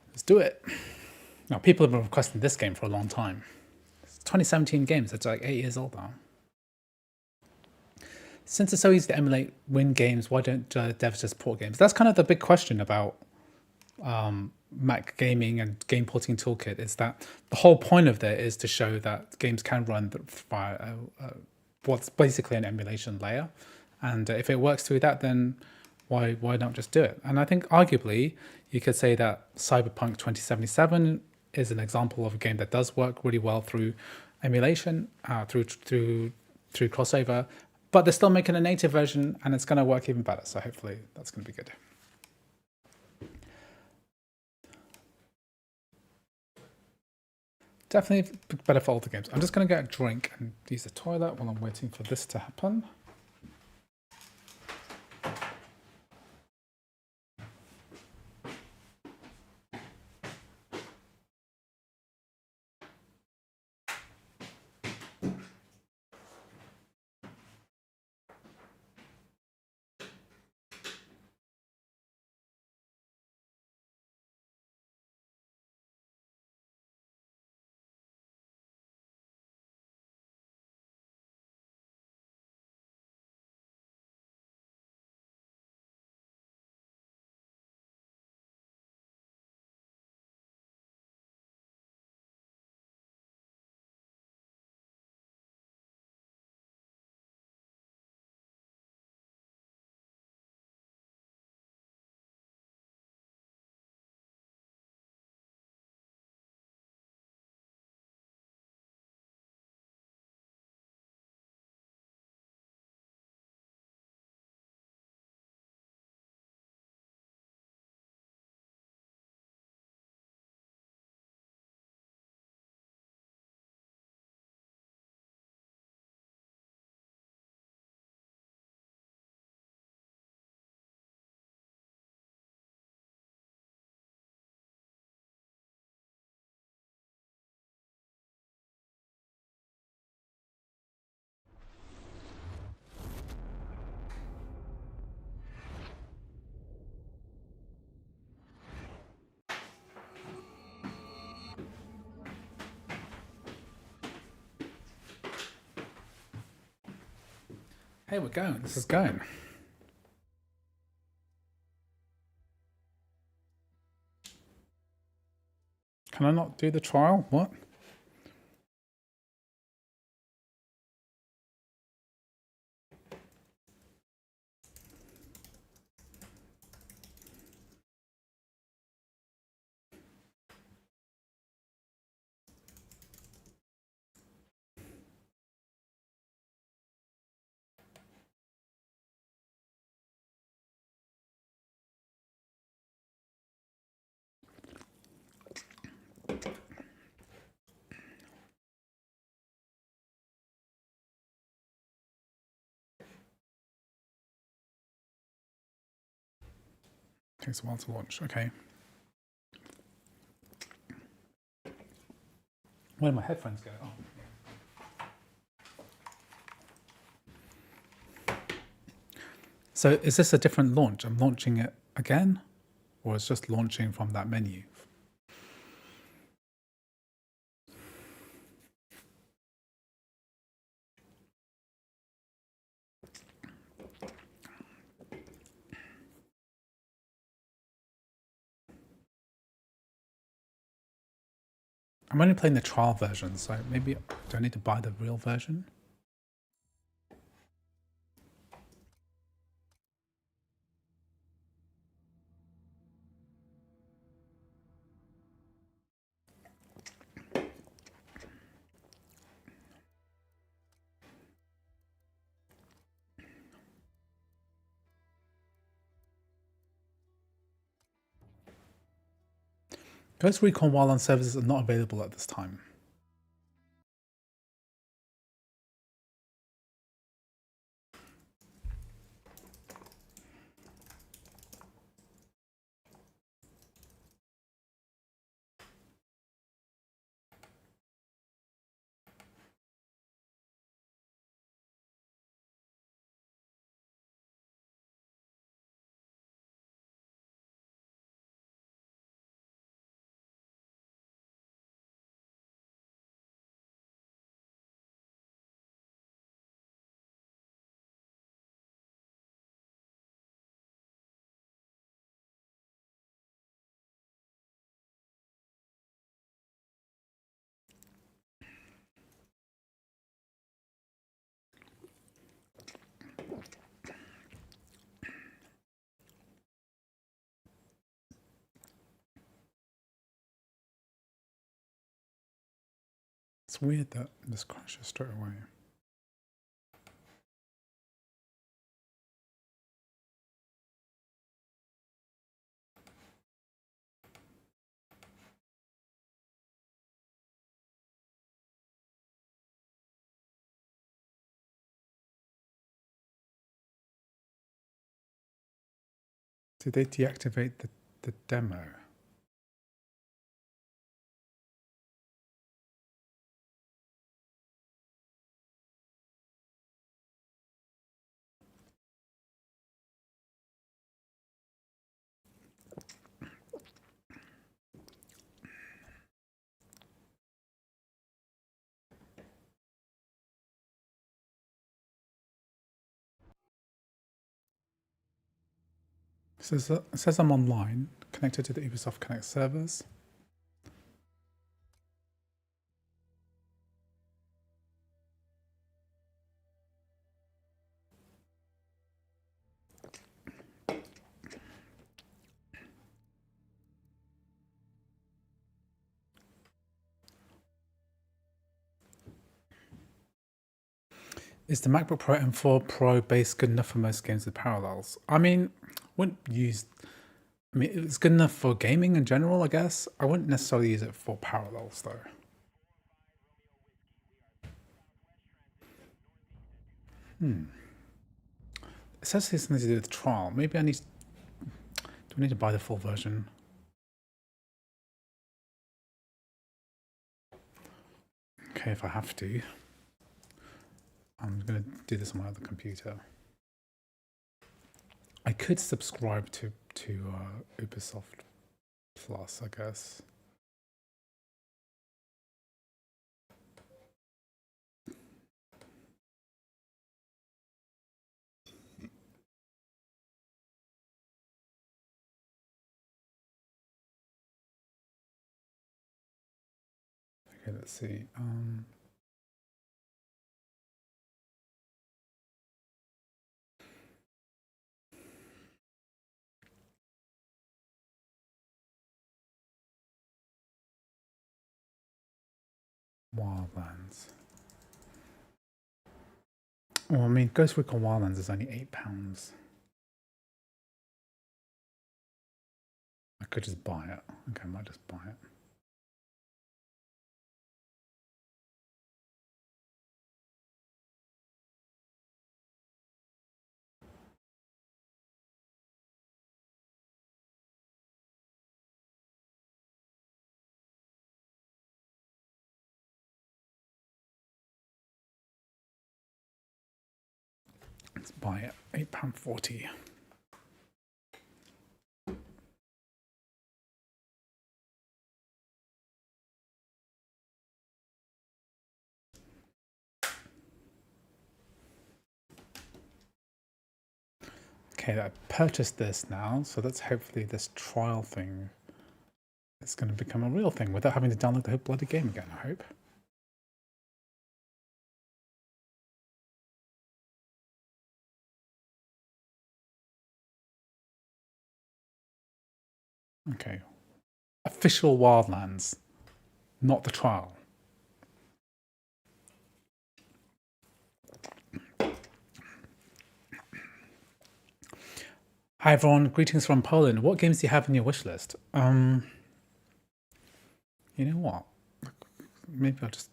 Let's do it. Now, people have been requesting this game for a long time. It's 2017 games, it's like 8 years old now. Since it's so easy to emulate Win games, why don't devs just port games? That's kind of the big question about Mac gaming and game porting toolkit, is that the whole point of that is to show that games can run via what's basically an emulation layer. And if it works through that, then why not just do it? And I think arguably you could say that Cyberpunk 2077 is an example of a game that does work really well through emulation, through crossover, but they're still making a native version and it's going to work even better. So hopefully that's going to be good. Definitely better for older games. I'm just going to get a drink and use the toilet while I'm waiting for this to happen. Hey, we're going. This is going. Can I not do the trial? What? Takes a while to launch. Okay. Where did my headphones go? Oh. So is this a different launch? I'm launching it again? Or it's just launching from that menu? I'm only playing the trial version, so maybe do I need to buy the real version? Ghost Recon Wildlands services are not available at this time. It's weird that this crashes straight away. Did they deactivate the demo? It says I'm online, connected to the Ubisoft Connect servers. Is the MacBook Pro M4 Pro base good enough for most games with Parallels? I mean, wouldn't use. I mean, it's good enough for gaming in general, I guess. I wouldn't necessarily use it for Parallels, though. It says there's something to do with the trial. Maybe I need. Do I need to buy the full version? Okay, if I have to. I'm going to do this on my other computer. I could subscribe to Ubisoft Plus, I guess. Okay, let's see. Wildlands. Well, I mean, Ghost Recon Wildlands is only £8. I could just buy it. Okay, I might just buy it. Let's buy it. £8.40. Okay, I purchased this now, so that's hopefully this trial thing is going to become a real thing without having to download the whole bloody game again, I hope. Okay. Official Wildlands, not the trial. Hi everyone, greetings from Poland. What games do you have in your wish list? You know what? Maybe I'll just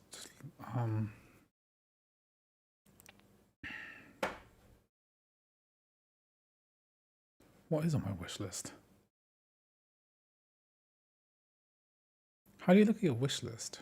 what is on my wish list? How do you look at your wish list?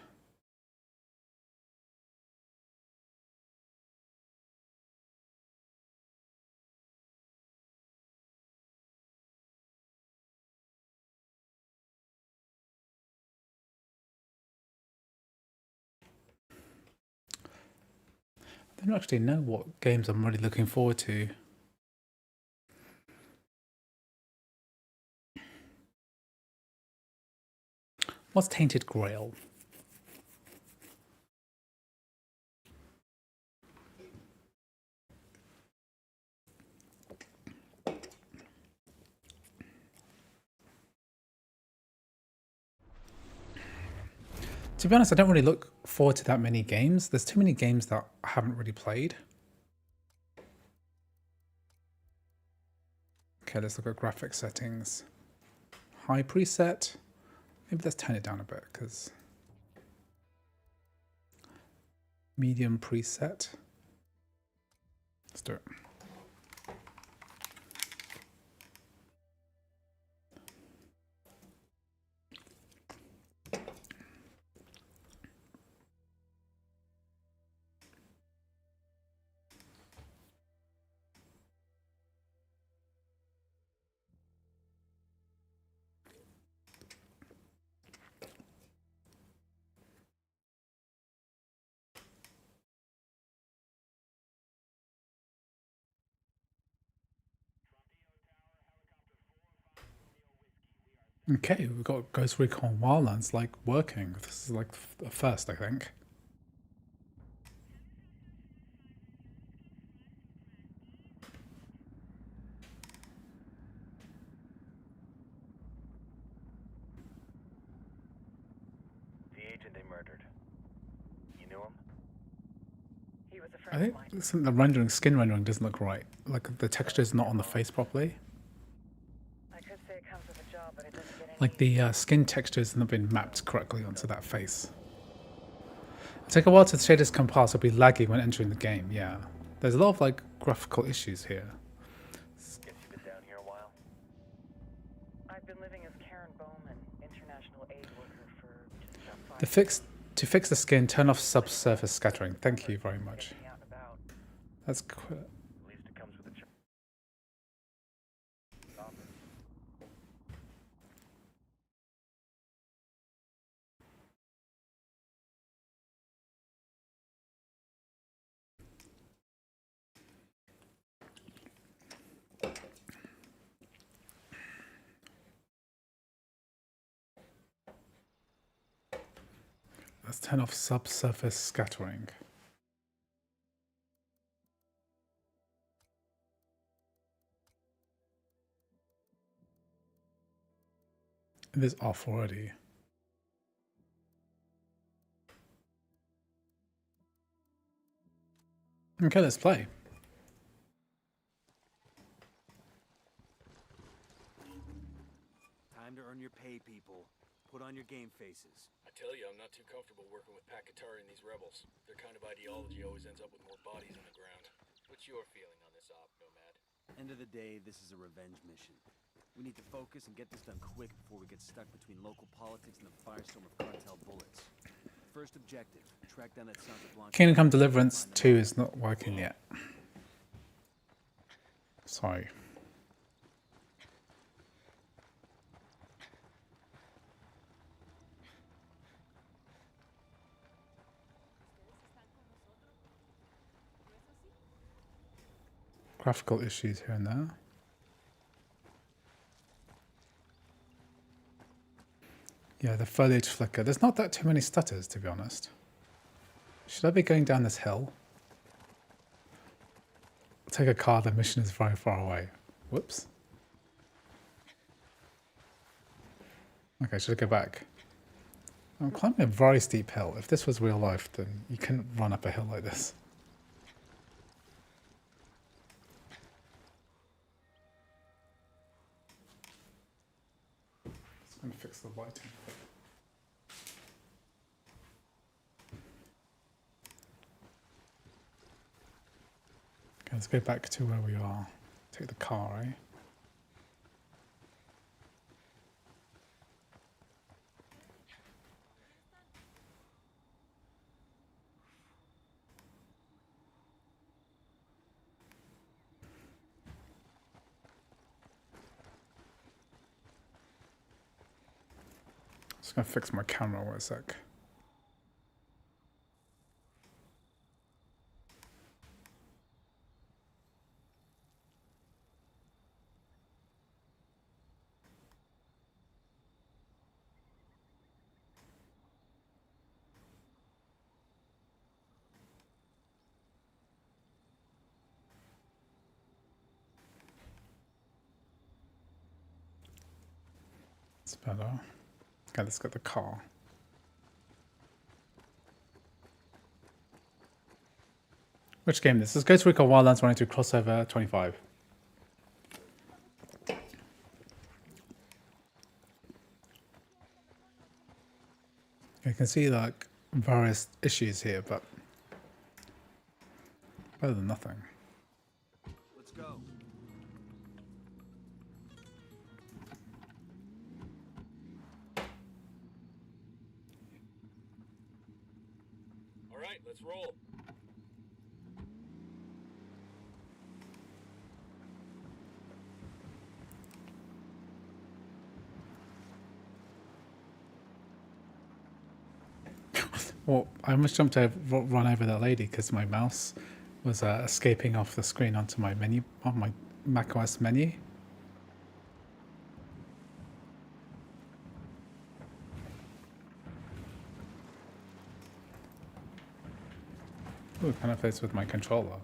I don't actually know what games I'm really looking forward to. What's Tainted Grail? To be honest, I don't really look forward to that many games. There's too many games that I haven't really played. Okay, let's look at graphic settings. High preset. Maybe let's turn it down a bit because medium preset. Let's do it. Okay, we've got Ghost Recon Wildlands like working. This is like the first, I think. The agent they murdered. You knew him? He was a I friend think the rendering, skin rendering doesn't look right. Like the texture is not on the face properly. I could say it comes with a job, but it doesn't get any. Like the skin texture has not been mapped correctly onto that face. It'll take a while to shaders compile, so it'll be laggy when entering the game, yeah. There's a lot of like graphical issues here. Guess you've been down here a while. I've been living as Karen Bowman, international aid worker for just about 5 To fix the skin, turn off subsurface scattering. Thank you very much. years out and about. That's At least it comes with a charge. Let's turn off subsurface scattering. It is off already. Okay, let's play. Time to earn your pay, people. Put on your game faces. I tell you, I'm not too comfortable working with Pakatari and these rebels. Their kind of ideology always ends up with more bodies on the ground. What's your feeling on this op, Nomad? End of the day, this is a revenge mission. We need to focus and get this done quick before we get stuck between local politics and the firestorm of cartel bullets. First objective, track down that Santa Blanca. Kingdom Come Deliverance 2 is not working yet. Sorry. Graphical issues here and there. Yeah, the foliage flicker. There's not that too many stutters, to be honest. Should I be going down this hill? Take a car, the mission is very far away. Whoops. Okay, should I go back? I'm climbing a very steep hill. If this was real life, then you couldn't run up a hill like this. Just going to fix the lighting. Okay, let's go back to where we are. Take the car, eh? Just gonna fix my camera one sec. It's better. Okay, let's get the car. Which game this is? Ghost Recon Wildlands running through crossover 25. You can see like various issues here, but better than nothing. Let's go. All right, let's roll. Well, I almost jumped to run over that lady because my mouse was escaping off the screen onto my menu, on my macOS menu. Ooh, kind of fits with my controller.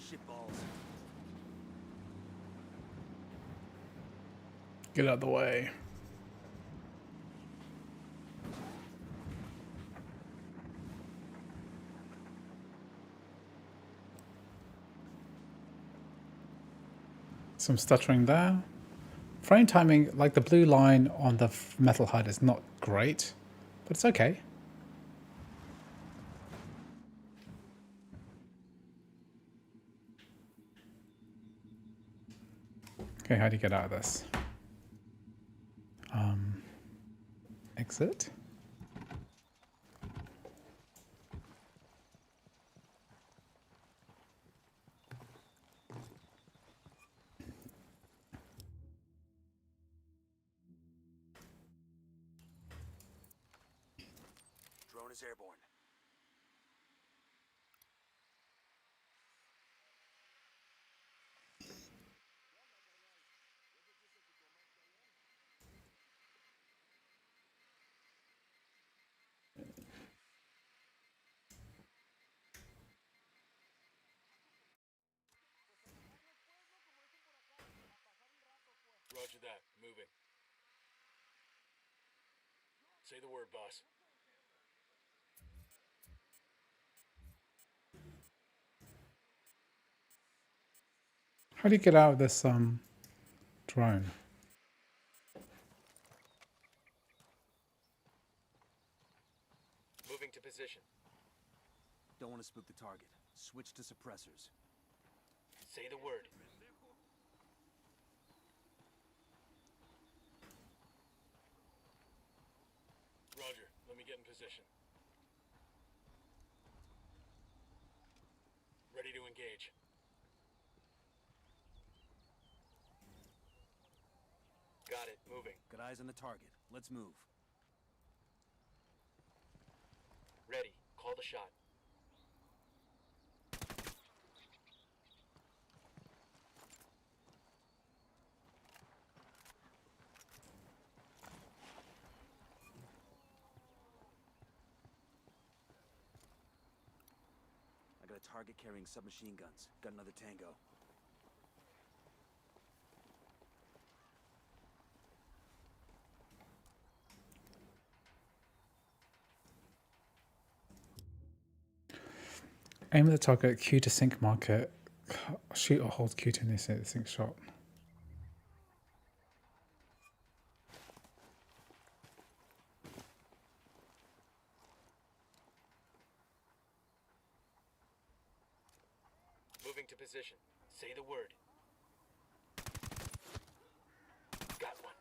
Shit balls. Get out of the way. Some stuttering there. Frame timing, like the blue line on the metal HUD is not great, but it's okay. Okay, how do you get out of this? Exit. Drone is airborne. Roger that. Moving. Say the word, boss. How do you get out of this drone? Moving to position. Don't want to spook the target. Switch to suppressors. Say the word. Roger. Let me get in position. Ready to engage. Got it. Moving. Got eyes on the target. Let's move. Ready. Call the shot. I got a target carrying submachine guns. Got another tango. Aim at the target, Q to sync marker, shoot or hold Q to initiate the sync shot. Moving to position. Say the word. Got one.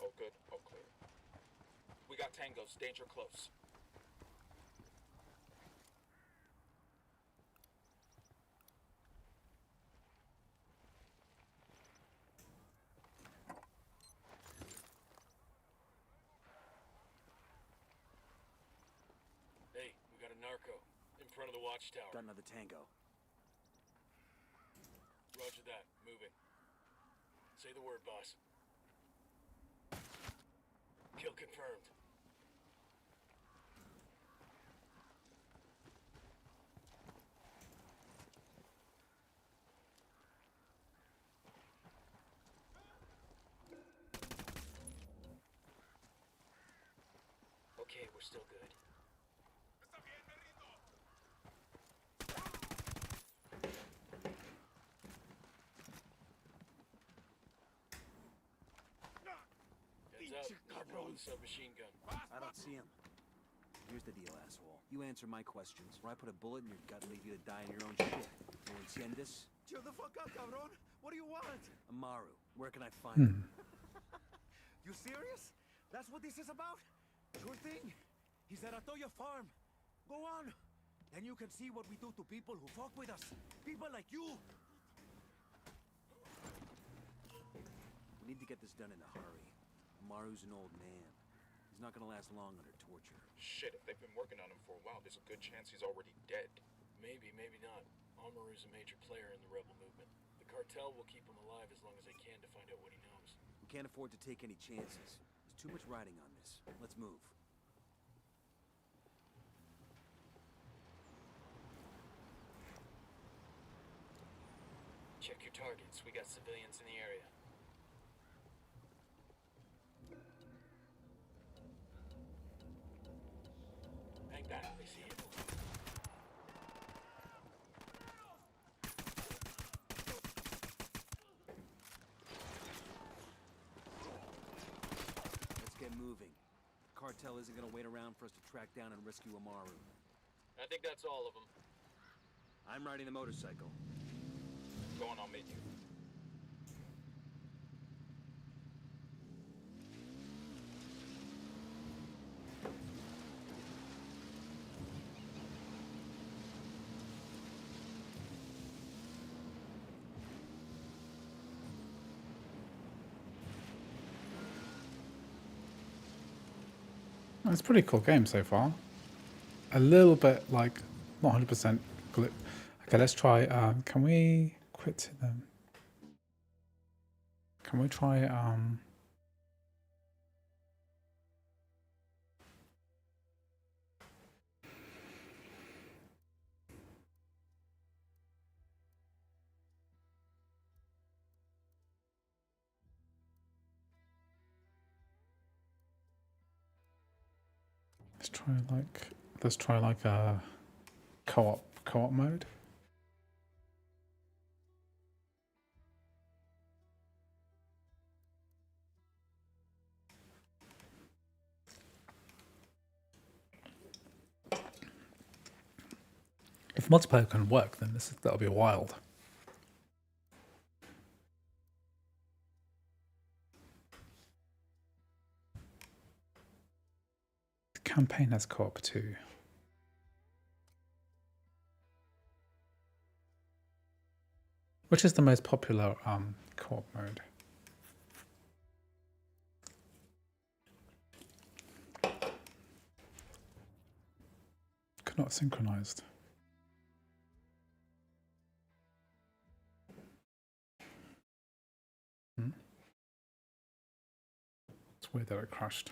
Oh, good. Oh, clear. We got tangos. Danger close. front of the watchtower. Got another tango. Roger that. Moving. Say the word, boss. Kill confirmed. Okay, we're still good. Heads up, roll the submachine gun. I don't see him. Here's the deal, asshole. You answer my questions, or I put a bullet in your gut and leave you to die in your own shit. ¿No entiendes? Chill the fuck out, cabron. What do you want? Amaru, where can I find him? You serious? That's what this is about? Sure thing. He's at Atoya Farm. Go on. Then you can see what we do to people who fuck with us. People like you. We need to get this done in a hurry. Amaru's an old man. He's not gonna last long under torture. Shit, if they've been working on him for a while, there's a good chance he's already dead. Maybe, maybe not. Amaru's a major player in the rebel movement. The cartel will keep him alive as long as they can to find out what he knows. We can't afford to take any chances. There's too much riding on this. Let's move. Check your targets. We got civilians in the area. Hang back. They see you. Let's get moving. The cartel isn't gonna wait around for us to track down and rescue Amaru. I think that's all of them. I'm riding the motorcycle. Go on, I'll meet you. It's a pretty cool game so far. A little bit like not 100% glitch. Okay, let's try. Can we quit them? Can we try? Let's try like a co-op mode. If multiplayer can work, then that'll be wild. The campaign has co-op too. Which is the most popular co-op mode? Could not synchronized. It's weird that it crashed.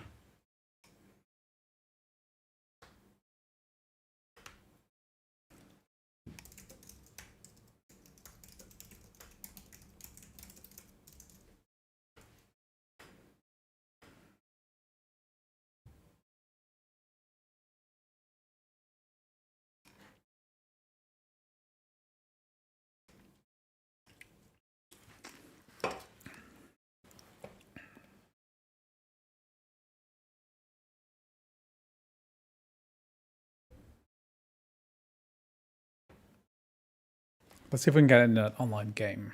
Let's see if we can get in an online game.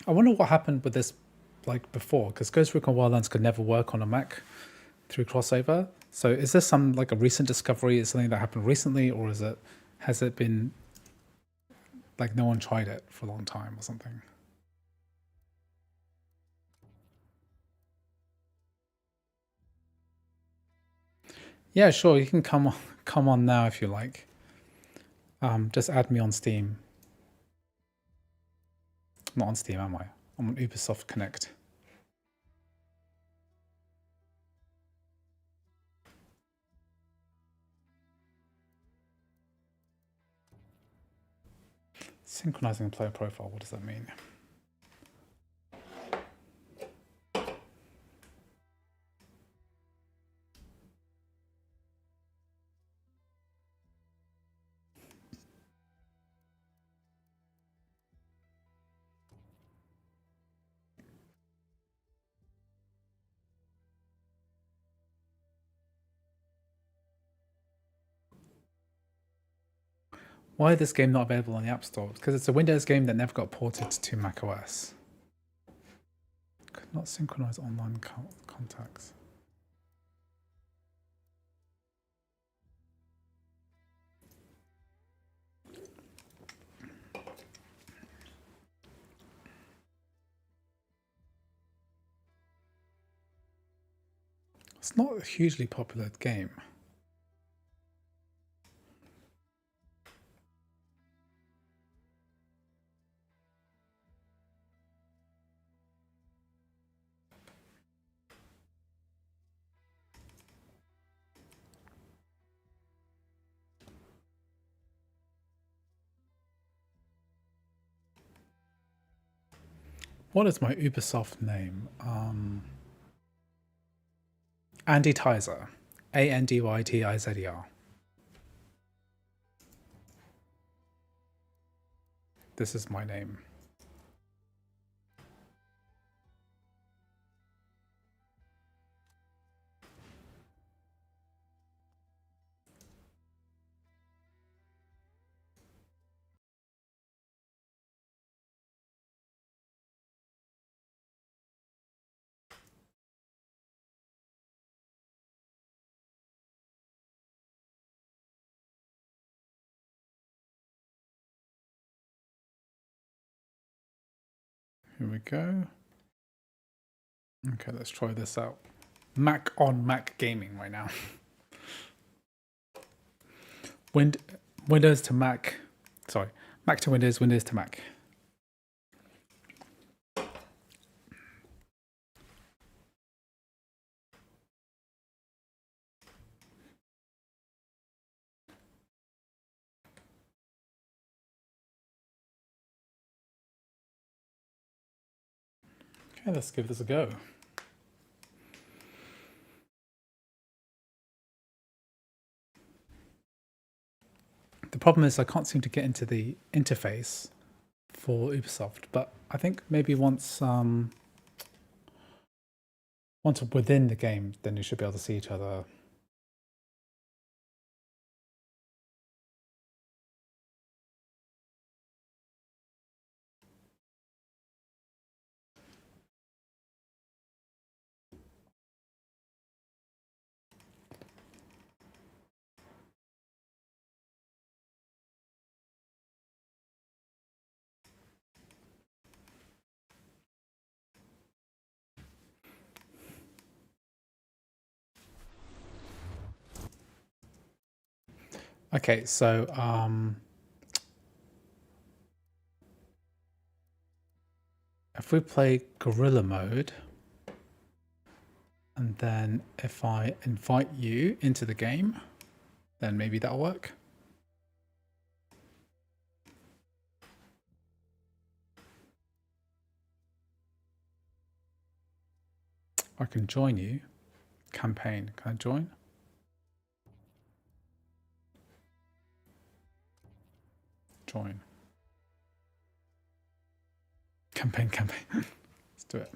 I wonder what happened with this like before, because Ghost Recon Wildlands could never work on a Mac through crossover. So is this some like a recent discovery? Is something that happened recently, or has it been like no one tried it for a long time or something? Yeah, sure. You can come on now if you like. Just add me on Steam. I'm not on Steam, am I? I'm on Ubisoft Connect. Synchronizing player profile. What does that mean? Why is this game not available on the App Store? Because it's a Windows game that never got ported to macOS. Could not synchronize online contacts. It's not a hugely popular game. What is my Ubisoft name? Andy Tizer. ANDYTIZER. This is my name. Here we go. Okay, let's try this out. Mac on Mac gaming right now. Windows to Mac. Sorry, Mac to Windows, Windows to Mac. Okay, let's give this a go. The problem is I can't seem to get into the interface for Ubisoft, but I think maybe once within the game, then you should be able to see each other. Okay, so if we play Guerrilla mode, and then if I invite you into the game, then maybe that'll work. I can join you. Campaign, can I join? Join. Campaign. Let's do it.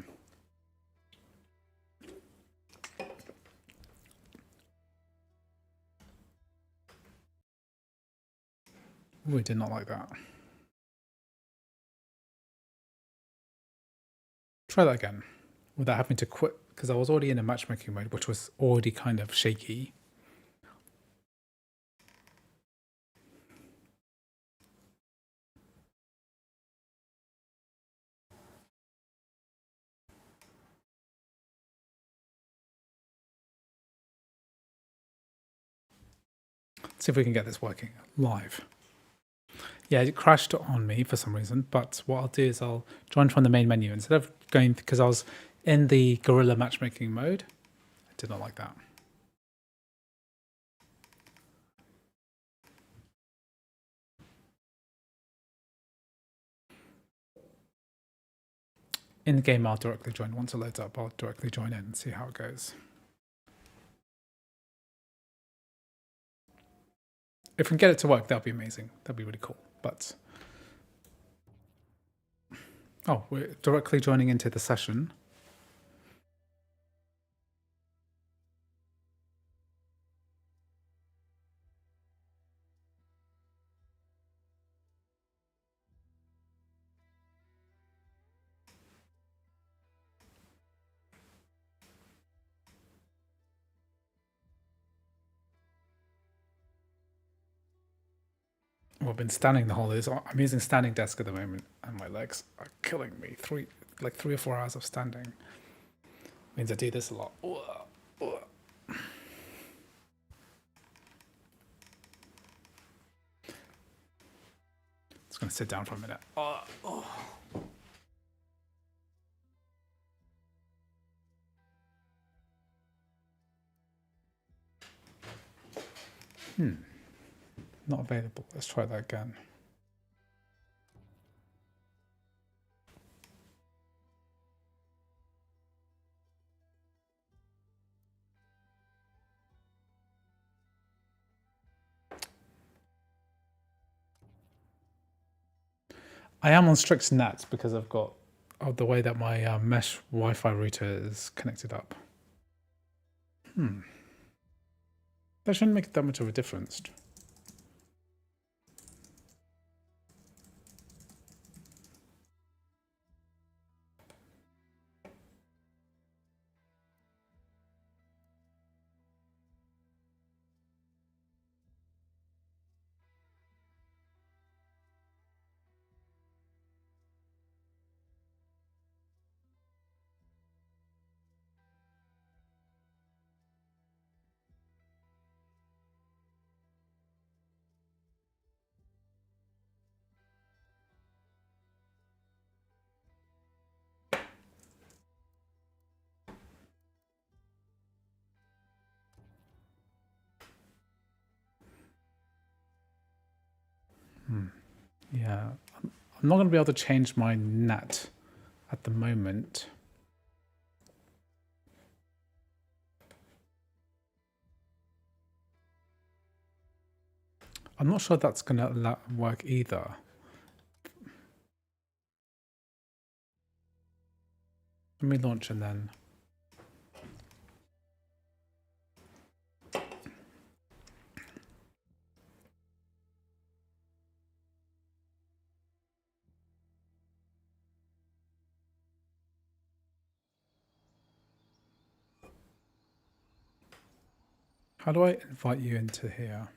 Ooh, I did not like that. Try that again without having to quit, because I was already in a matchmaking mode, which was already kind of shaky. see if we can get this working live. Yeah, it crashed on me for some reason, but what I'll do is I'll join from the main menu instead of going, because I was in the Guerrilla matchmaking mode. I did not like that. In the game, I'll directly join. Once it loads up, I'll directly join in and see how it goes. If we can get it to work, that'd be amazing. That'd be really cool. But oh, we're directly joining into the session. Well, I've been standing the whole day. So I'm using standing desk at the moment, and my legs are killing me. 3 or 4 hours of standing means I do this a lot. Just gonna sit down for a minute. Not available. Let's try that again. I am on strict net because I've got the way that my mesh Wi-Fi router is connected up. That shouldn't make that much of a difference. Yeah, I'm not going to be able to change my net at the moment. I'm not sure that's going to work either. Let me launch and then... How do I invite you into here?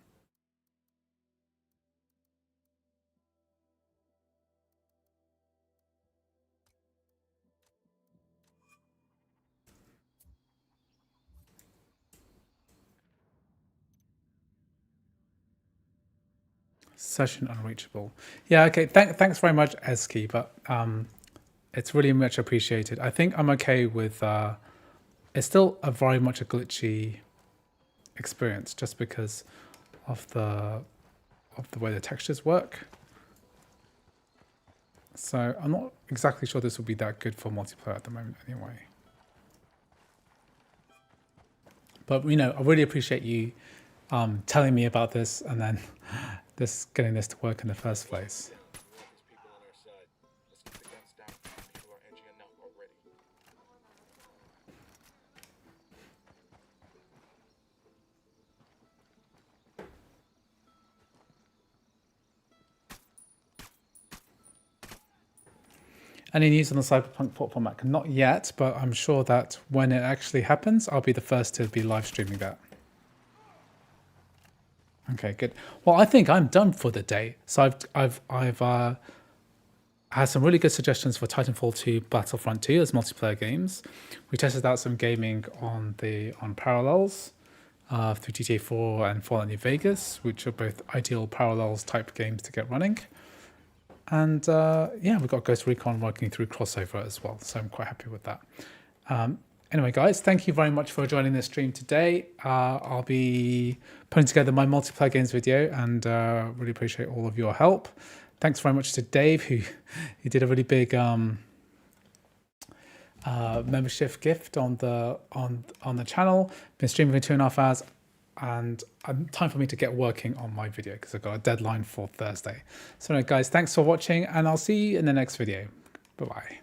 Session unreachable. Yeah, okay. Thanks very much, Eski, but it's really much appreciated. I think I'm okay with... it's still very much a glitchy experience just because of the way the textures work. So I'm not exactly sure this will be that good for multiplayer at the moment anyway. But, you know, I really appreciate you telling me about this and then getting this to work in the first place. Any news on the Cyberpunk port format? Not yet, but I'm sure that when it actually happens, I'll be the first to be live streaming that. Okay, good. Well, I think I'm done for the day. So I've had some really good suggestions for Titanfall 2, Battlefront 2 as multiplayer games. We tested out some gaming on Parallels. through GTA 4 and Fallout New Vegas, which are both ideal parallels type games to get running. And yeah, we've got Ghost Recon working through crossover as well, so I'm quite happy with that. Anyway, guys, thank you very much for joining this stream today. I'll be putting together my multiplayer games video, and really appreciate all of your help. Thanks very much to Dave, who did a really big membership gift on the channel. Been streaming for 2.5 hours, and time for me to get working on my video because I've got a deadline for Thursday. So, anyway, guys, thanks for watching, and I'll see you in the next video. Bye bye.